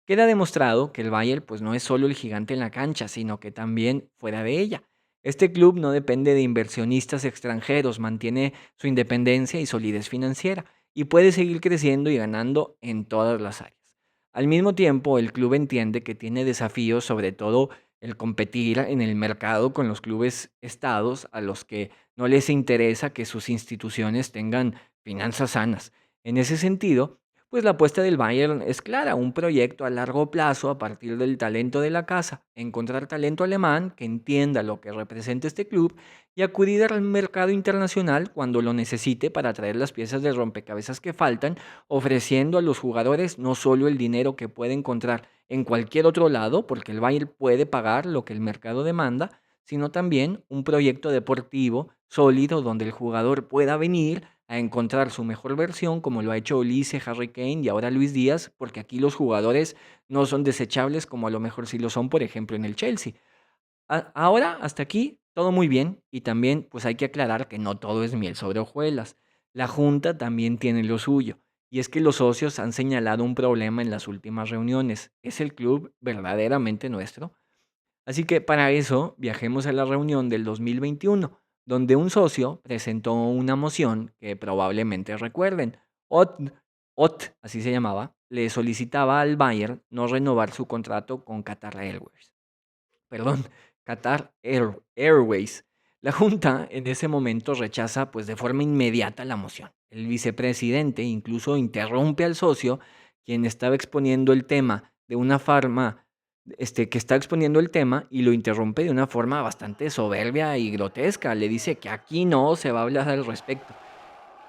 Queda demostrado que el Bayern pues no es solo el gigante en la cancha, sino que también fuera de ella. Este club no depende de inversionistas extranjeros, mantiene su independencia y solidez financiera y puede seguir creciendo y ganando en todas las áreas. Al mismo tiempo, el club entiende que tiene desafíos, sobre todo el competir en el mercado con los clubes estados a los que no les interesa que sus instituciones tengan finanzas sanas. En ese sentido, pues la apuesta del Bayern es clara, un proyecto a largo plazo a partir del talento de la casa, encontrar talento alemán que entienda lo que representa este club y acudir al mercado internacional cuando lo necesite para traer las piezas de rompecabezas que faltan, ofreciendo a los jugadores no solo el dinero que puede encontrar en cualquier otro lado, porque el Bayern puede pagar lo que el mercado demanda, sino también un proyecto deportivo sólido donde el jugador pueda venir a encontrar su mejor versión, como lo ha hecho Olise, Harry Kane y ahora Luis Díaz, porque aquí los jugadores no son desechables como a lo mejor sí lo son, por ejemplo, en el Chelsea. Ahora, hasta aquí, todo muy bien y también pues hay que aclarar que no todo es miel sobre hojuelas. La Junta también tiene lo suyo y es que los socios han señalado un problema en las últimas reuniones. ¿Es el club verdaderamente nuestro? Así que para eso viajemos a la reunión del 2021, donde un socio presentó una moción que probablemente recuerden. Ott, así se llamaba, le solicitaba al Bayern no renovar su contrato con Qatar Airways. Perdón, Airways. La Junta en ese momento rechaza pues de forma inmediata la moción. El vicepresidente incluso interrumpe al socio, quien estaba exponiendo el tema de una forma, que está exponiendo el tema y lo interrumpe de una forma bastante soberbia y grotesca. Le dice que aquí no se va a hablar al respecto.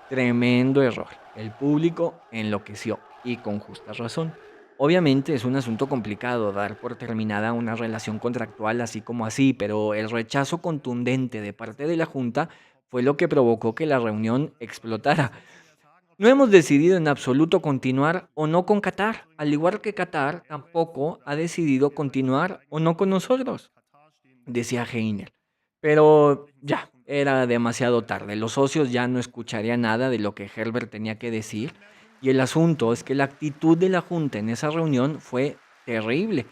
Tremendo error. El público enloqueció y con justa razón. Obviamente es un asunto complicado dar por terminada una relación contractual así como así, pero el rechazo contundente de parte de la Junta fue lo que provocó que la reunión explotara. No hemos decidido en absoluto continuar o no con Qatar, al igual que Qatar tampoco ha decidido continuar o no con nosotros, decía Heiner. Pero ya, era demasiado tarde. Los socios ya no escucharían nada de lo que Herbert tenía que decir. Y el asunto es que la actitud de la Junta en esa reunión fue terrible.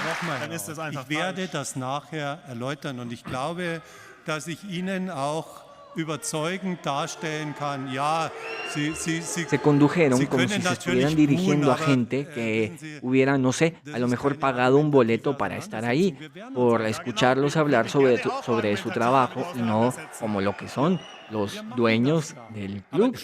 Nochmal, ich werde das nachher erläutern und ich glaube, dass ich Ihnen auch überzeugend darstellen kann. Ja, Se condujeron como si se estuvieran dirigiendo a gente que hubiera, no sé, a lo mejor pagado un boleto para estar ahí, por escucharlos hablar sobre su trabajo y no como lo que son los dueños del club.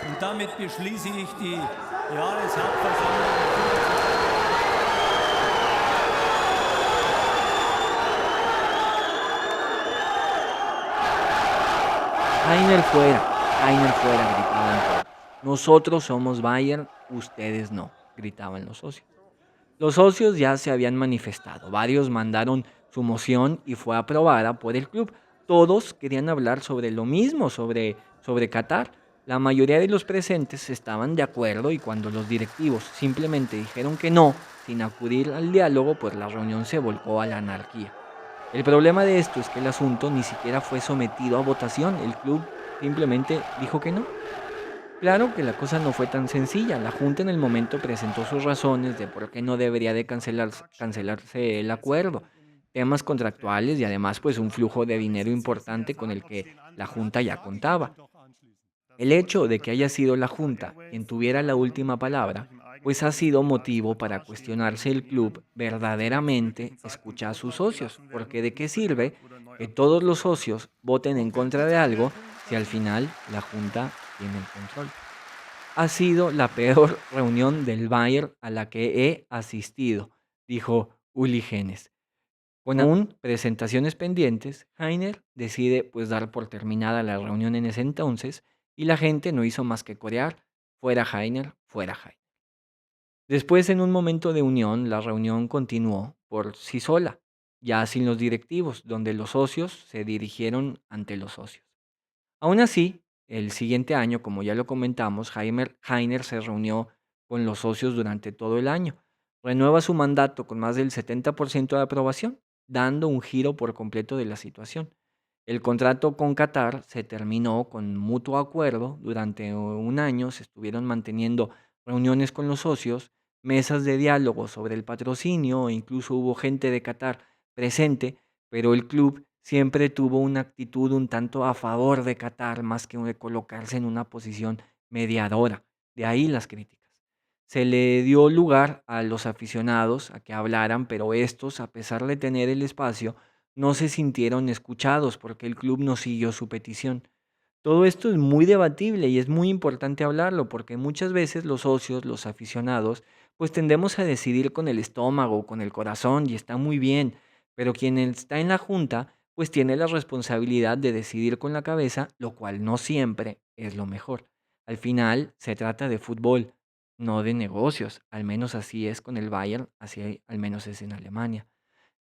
Und damit beschließe ich die Jahreshauptversammlung. Heiner fuera, gritaban todos. Nosotros somos Bayern, ustedes no, gritaban los socios. Los socios ya se habían manifestado, varios mandaron su moción y fue aprobada por el club. Todos querían hablar sobre lo mismo, sobre Qatar. La mayoría de los presentes estaban de acuerdo y cuando los directivos simplemente dijeron que no, sin acudir al diálogo, pues la reunión se volcó a la anarquía. El problema de esto es que el asunto ni siquiera fue sometido a votación, el club simplemente dijo que no. Claro que la cosa no fue tan sencilla, la Junta en el momento presentó sus razones de por qué no debería de cancelarse el acuerdo, temas contractuales y además pues un flujo de dinero importante con el que la Junta ya contaba. El hecho de que haya sido la Junta quien tuviera la última palabra, pues ha sido motivo para cuestionarse el club verdaderamente escucha a sus socios, porque ¿de qué sirve que todos los socios voten en contra de algo si al final la Junta tiene el control? Ha sido la peor reunión del Bayern a la que he asistido, dijo Uli Hoeneß. Con aún presentaciones pendientes, Heiner decide pues dar por terminada la reunión en ese entonces y la gente no hizo más que corear, fuera Heiner, fuera Heiner. Después, en un momento de unión, la reunión continuó por sí sola, ya sin los directivos, donde los socios se dirigieron ante los socios. Aún así, el siguiente año, como ya lo comentamos, Heiner se reunió con los socios durante todo el año. Renueva su mandato con más del 70% de aprobación, dando un giro por completo de la situación. El contrato con Qatar se terminó con mutuo acuerdo. Durante un año se estuvieron manteniendo reuniones con los socios, mesas de diálogo sobre el patrocinio, e incluso hubo gente de Qatar presente, pero el club siempre tuvo una actitud un tanto a favor de Qatar más que de colocarse en una posición mediadora. De ahí las críticas. Se le dio lugar a los aficionados a que hablaran, pero estos, a pesar de tener el espacio, no se sintieron escuchados porque el club no siguió su petición. Todo esto es muy debatible y es muy importante hablarlo porque muchas veces los socios, los aficionados, pues tendemos a decidir con el estómago, con el corazón y está muy bien, pero quien está en la junta, pues tiene la responsabilidad de decidir con la cabeza, lo cual no siempre es lo mejor. Al final se trata de fútbol, no de negocios, al menos así es con el Bayern, así al menos es en Alemania.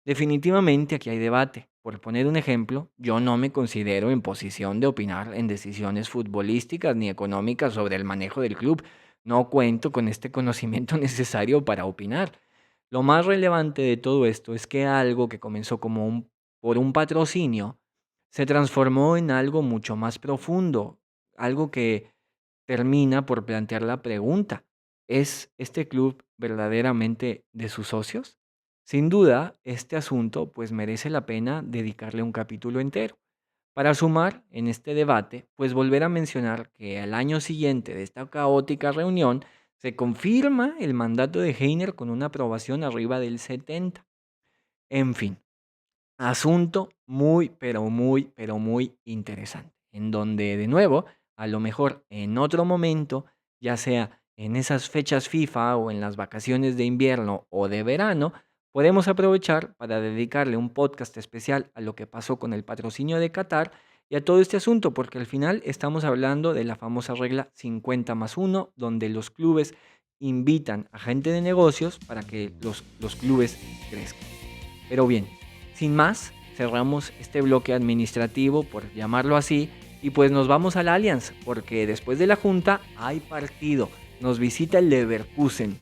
Definitivamente aquí hay debate. Por poner un ejemplo, yo no me considero en posición de opinar en decisiones futbolísticas ni económicas sobre el manejo del club. No cuento con este conocimiento necesario para opinar. Lo más relevante de todo esto es que algo que comenzó por un patrocinio se transformó en algo mucho más profundo, algo que termina por plantear la pregunta, ¿es este club verdaderamente de sus socios? Sin duda, este asunto pues merece la pena dedicarle un capítulo entero. Para sumar en este debate, pues volver a mencionar que al año siguiente de esta caótica reunión se confirma el mandato de Heiner con una aprobación arriba del 70. En fin, asunto muy, pero muy interesante, en donde de nuevo, a lo mejor en otro momento, ya sea en esas fechas FIFA o en las vacaciones de invierno o de verano, podemos aprovechar para dedicarle un podcast especial a lo que pasó con el patrocinio de Qatar y a todo este asunto, porque al final estamos hablando de la famosa regla 50+1, donde los clubes invitan a gente de negocios para que los clubes crezcan. Pero bien, sin más, cerramos este bloque administrativo, por llamarlo así, y pues nos vamos al Allianz, porque después de la junta hay partido. Nos visita el Leverkusen.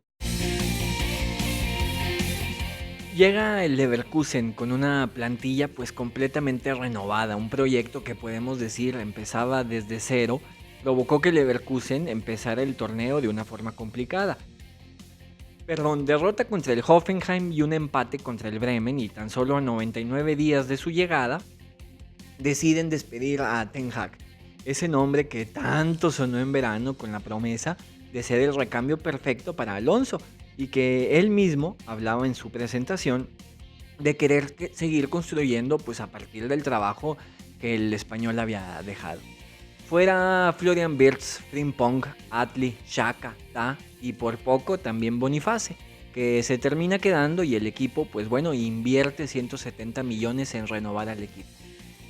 Llega el Leverkusen con una plantilla pues completamente renovada, un proyecto que podemos decir empezaba desde cero, provocó que el Leverkusen empezara el torneo de una forma complicada. Derrota contra el Hoffenheim y un empate contra el Bremen, y tan solo a 99 días de su llegada deciden despedir a Ten Hag, ese nombre que tanto sonó en verano con la promesa de ser el recambio perfecto para Alonso y que él mismo hablaba en su presentación de querer seguir construyendo pues a partir del trabajo que el español había dejado. Fuera Florian Wirtz, Frimpong, Atli, Xhaka, Ta y por poco también Boniface, que se termina quedando y el equipo pues bueno invierte 170 millones en renovar al equipo.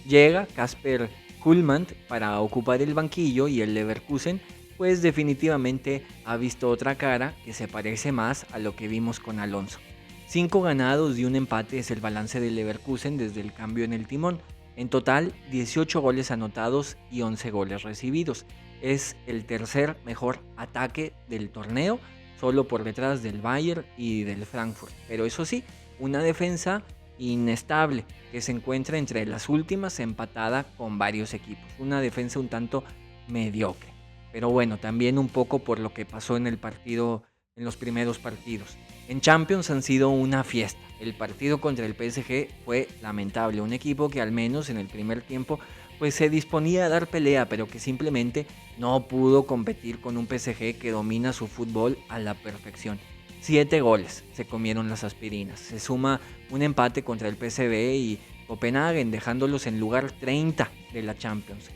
Llega Kasper Kuhlmann para ocupar el banquillo y el Leverkusen pues definitivamente ha visto otra cara que se parece más a lo que vimos con Alonso. 5 ganados y un empate es el balance del Leverkusen desde el cambio en el timón. En total, 18 goles anotados y 11 goles recibidos. Es el tercer mejor ataque del torneo, solo por detrás del Bayern y del Frankfurt. Pero eso sí, una defensa inestable que se encuentra entre las últimas, empatada con varios equipos. Una defensa un tanto mediocre. Pero bueno, también un poco por lo que pasó en el partido, en los primeros partidos. En Champions han sido una fiesta. El partido contra el PSG fue lamentable. Un equipo que al menos en el primer tiempo pues se disponía a dar pelea, pero que simplemente no pudo competir con un PSG que domina su fútbol a la perfección. 7 goles se comieron las aspirinas. Se suma un empate contra el PSV y Copenhagen, dejándolos en lugar 30 de la Champions.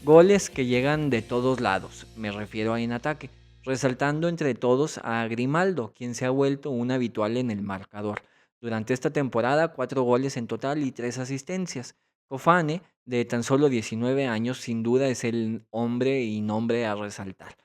Goles que llegan de todos lados, me refiero a en ataque, resaltando entre todos a Grimaldo, quien se ha vuelto un habitual en el marcador. Durante esta temporada, 4 goles en total y 3 asistencias. Fofana, de tan solo 19 años, sin duda es el hombre y nombre a resaltar.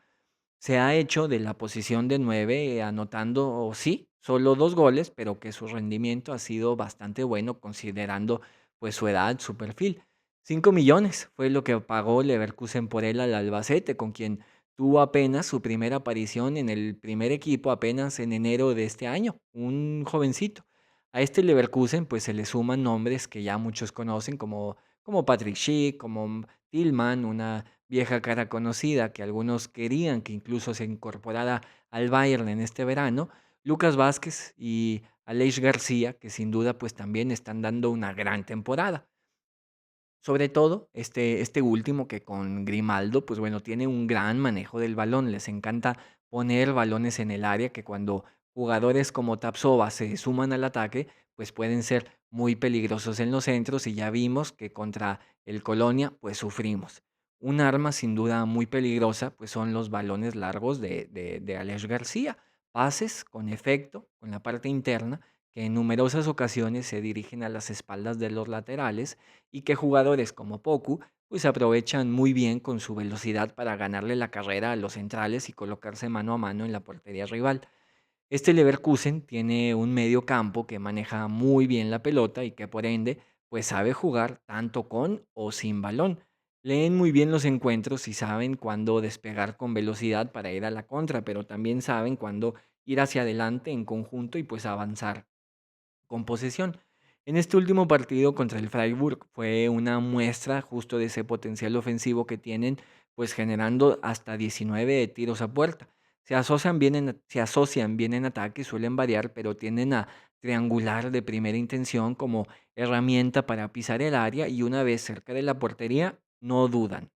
Se ha hecho de la posición de 9, anotando, sí, solo 2 goles, pero que su rendimiento ha sido bastante bueno considerando pues su edad, su perfil. 5 millones fue lo que pagó Leverkusen por él al Albacete, con quien tuvo apenas su primera aparición en el primer equipo apenas en enero de este año, un jovencito. A este Leverkusen pues se le suman nombres que ya muchos conocen como Patrick Schick, como Tillman, una vieja cara conocida que algunos querían que incluso se incorporara al Bayern en este verano, Lucas Vázquez y Aleix García, que sin duda pues también están dando una gran temporada. Sobre todo, este último que con Grimaldo, pues bueno, tiene un gran manejo del balón. Les encanta poner balones en el área que cuando jugadores como Tapsova se suman al ataque, pues pueden ser muy peligrosos en los centros y ya vimos que contra el Colonia pues sufrimos. Un arma sin duda muy peligrosa pues son los balones largos de Alex García, pases con efecto, con la parte interna, que en numerosas ocasiones se dirigen a las espaldas de los laterales y que jugadores como Poku pues aprovechan muy bien con su velocidad para ganarle la carrera a los centrales y colocarse mano a mano en la portería rival. Este Leverkusen tiene un medio campo que maneja muy bien la pelota y que por ende pues sabe jugar tanto con o sin balón. Leen muy bien los encuentros y saben cuándo despegar con velocidad para ir a la contra, pero también saben cuándo ir hacia adelante en conjunto y pues avanzar con posesión. En este último partido contra el Freiburg fue una muestra justo de ese potencial ofensivo que tienen, pues generando hasta 19 tiros a puerta. Se asocian bien en ataque, suelen variar, pero tienden a triangular de primera intención como herramienta para pisar el área y una vez cerca de la portería, no dudan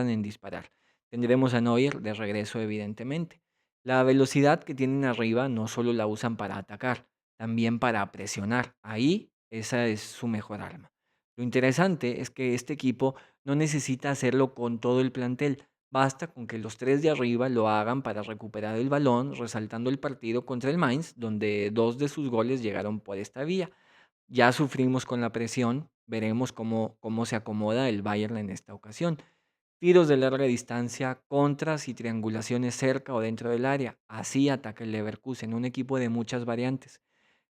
en disparar. Tendremos a Neuer de regreso, evidentemente. La velocidad que tienen arriba no solo la usan para atacar, también para presionar. Ahí esa es su mejor arma. Lo interesante es que este equipo no necesita hacerlo con todo el plantel. Basta con que los tres de arriba lo hagan para recuperar el balón, resaltando el partido contra el Mainz, donde dos de sus goles llegaron por esta vía. Ya sufrimos con la presión, veremos cómo se acomoda el Bayern en esta ocasión. Tiros de larga distancia, contras y triangulaciones cerca o dentro del área. Así ataca el Leverkusen, un equipo de muchas variantes.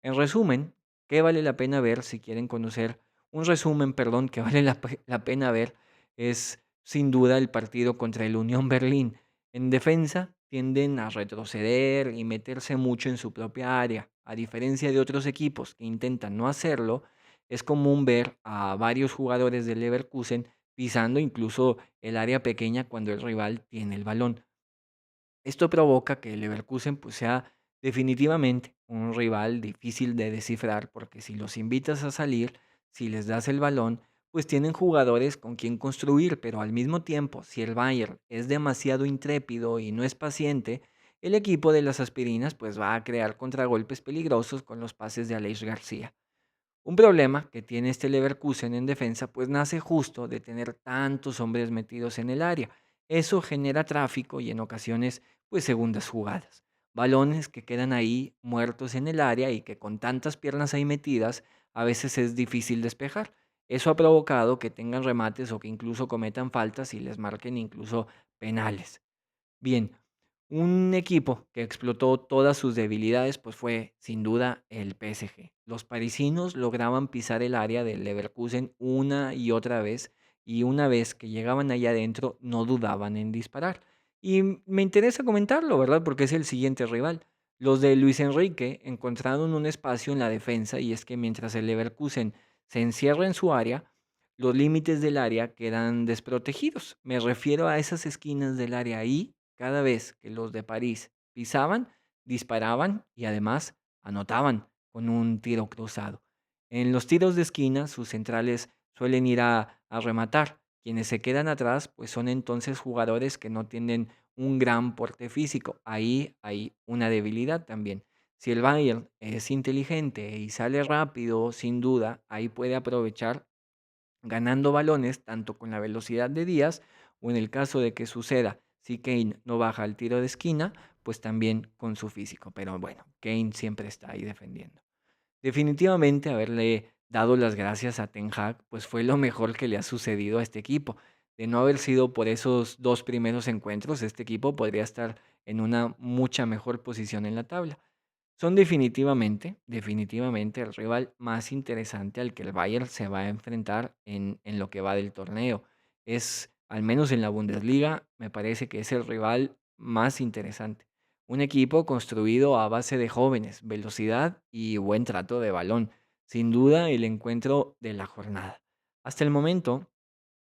En resumen, ¿qué vale la pena ver si quieren conocer? Un resumen, perdón, que vale la pena ver es sin duda el partido contra el Unión Berlín. En defensa tienden a retroceder y meterse mucho en su propia área. A diferencia de otros equipos que intentan no hacerlo, es común ver a varios jugadores del Leverkusen pisando incluso el área pequeña cuando el rival tiene el balón. Esto provoca que el Leverkusen pues, sea definitivamente un rival difícil de descifrar porque si los invitas a salir, si les das el balón, pues tienen jugadores con quien construir, pero al mismo tiempo, si el Bayern es demasiado intrépido y no es paciente, el equipo de las aspirinas pues va a crear contragolpes peligrosos con los pases de Aleix García. Un problema que tiene este Leverkusen en defensa, pues nace justo de tener tantos hombres metidos en el área. Eso genera tráfico y en ocasiones, pues segundas jugadas. Balones que quedan ahí muertos en el área y que con tantas piernas ahí metidas, a veces es difícil despejar. Eso ha provocado que tengan remates o que incluso cometan faltas y les marquen incluso penales. Bien, un equipo que explotó todas sus debilidades, pues fue sin duda el PSG. Los parisinos lograban pisar el área del Leverkusen una y otra vez, y una vez que llegaban allá adentro no dudaban en disparar. Y me interesa comentarlo, ¿verdad? Porque es el siguiente rival. Los de Luis Enrique encontraron un espacio en la defensa y es que mientras el Leverkusen se encierra en su área, los límites del área quedan desprotegidos. Me refiero a esas esquinas del área ahí cada vez que los de París pisaban, disparaban y además anotaban con un tiro cruzado. En los tiros de esquina, sus centrales suelen ir a rematar. Quienes se quedan atrás, pues son entonces jugadores que no tienen un gran porte físico. Ahí hay una debilidad también. Si el Bayern es inteligente y sale rápido, sin duda, ahí puede aprovechar ganando balones tanto con la velocidad de Díaz o en el caso de que suceda, si Kane no baja al tiro de esquina, pues también con su físico. Pero bueno, Kane siempre está ahí defendiendo. Definitivamente haberle dado las gracias a Ten Hag, pues fue lo mejor que le ha sucedido a este equipo. De no haber sido por esos dos primeros encuentros, este equipo podría estar en una mucha mejor posición en la tabla. Son definitivamente el rival más interesante al que el Bayern se va a enfrentar en lo que va del torneo. Es, al menos en la Bundesliga, me parece que es el rival más interesante. Un equipo construido a base de jóvenes, velocidad y buen trato de balón. Sin duda, el encuentro de la jornada. Hasta el momento,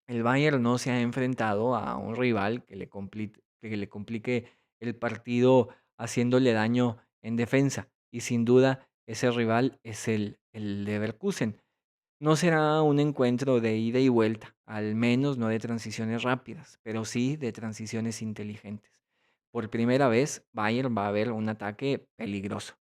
el Bayern no se ha enfrentado a un rival que le complique el partido haciéndole daño en defensa. Y sin duda, ese rival es el Leverkusen. No será un encuentro de ida y vuelta, al menos no de transiciones rápidas, pero sí de transiciones inteligentes. por primera vez Bayern va a ver un ataque peligroso.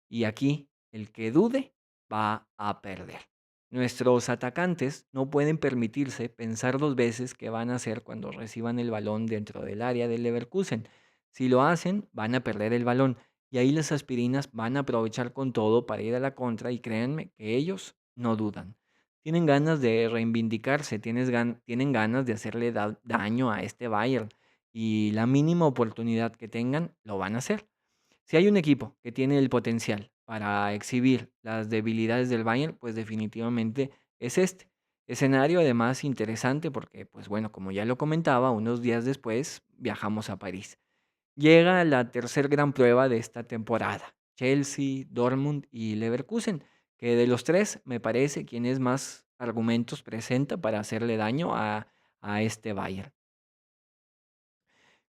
Y aquí el que dude va a perder. Nuestros atacantes no pueden permitirse pensar dos veces qué van a hacer cuando reciban el balón dentro del área del Leverkusen. Si lo hacen, van a perder el balón y ahí las aspirinas van a aprovechar con todo para ir a la contra y créanme que ellos no dudan. Tienen ganas de reivindicarse, tienen ganas de hacerle daño a este Bayern y la mínima oportunidad que tengan lo van a hacer. Si hay un equipo que tiene el potencial para exhibir las debilidades del Bayern, pues definitivamente es este. Escenario además interesante porque, pues bueno, como ya lo comentaba, unos días después viajamos a París. Llega la tercer gran prueba de esta temporada, Chelsea, Dortmund y Leverkusen, que de los tres me parece quien es más argumentos presenta para hacerle daño a este Bayern.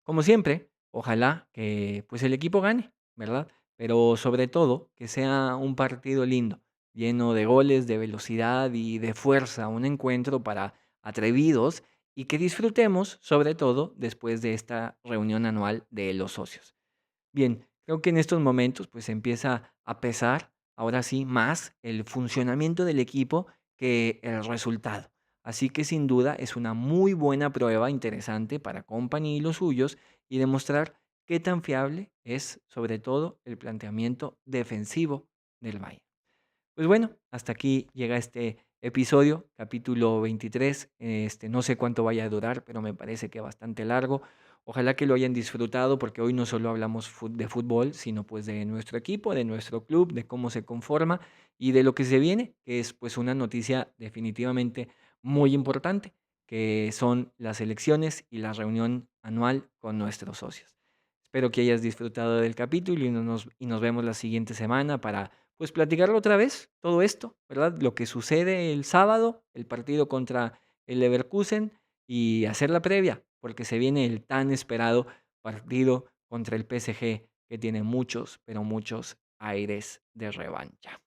Como siempre, ojalá que pues el equipo gane, ¿verdad? Pero sobre todo que sea un partido lindo, lleno de goles, de velocidad y de fuerza, un encuentro para atrevidos y que disfrutemos, sobre todo después de esta reunión anual de los socios. Bien, creo que en estos momentos pues empieza a pesar, ahora sí, más el funcionamiento del equipo que el resultado. Así que sin duda es una muy buena prueba interesante para Company y los suyos y demostrar qué tan fiable es sobre todo el planteamiento defensivo del Bayern. Pues bueno, hasta aquí llega este episodio, capítulo 23. No sé cuánto vaya a durar, pero me parece que bastante largo. Ojalá que lo hayan disfrutado porque hoy no solo hablamos de fútbol, sino pues de nuestro equipo, de nuestro club, de cómo se conforma y de lo que se viene, que es pues una noticia definitivamente muy importante, que son las elecciones y la reunión anual con nuestros socios. Espero que hayas disfrutado del capítulo y nos vemos la siguiente semana para pues platicarlo otra vez, todo esto, ¿verdad? Lo que sucede el sábado, el partido contra el Leverkusen y hacer la previa, porque se viene el tan esperado partido contra el PSG que tiene muchos, pero muchos aires de revancha.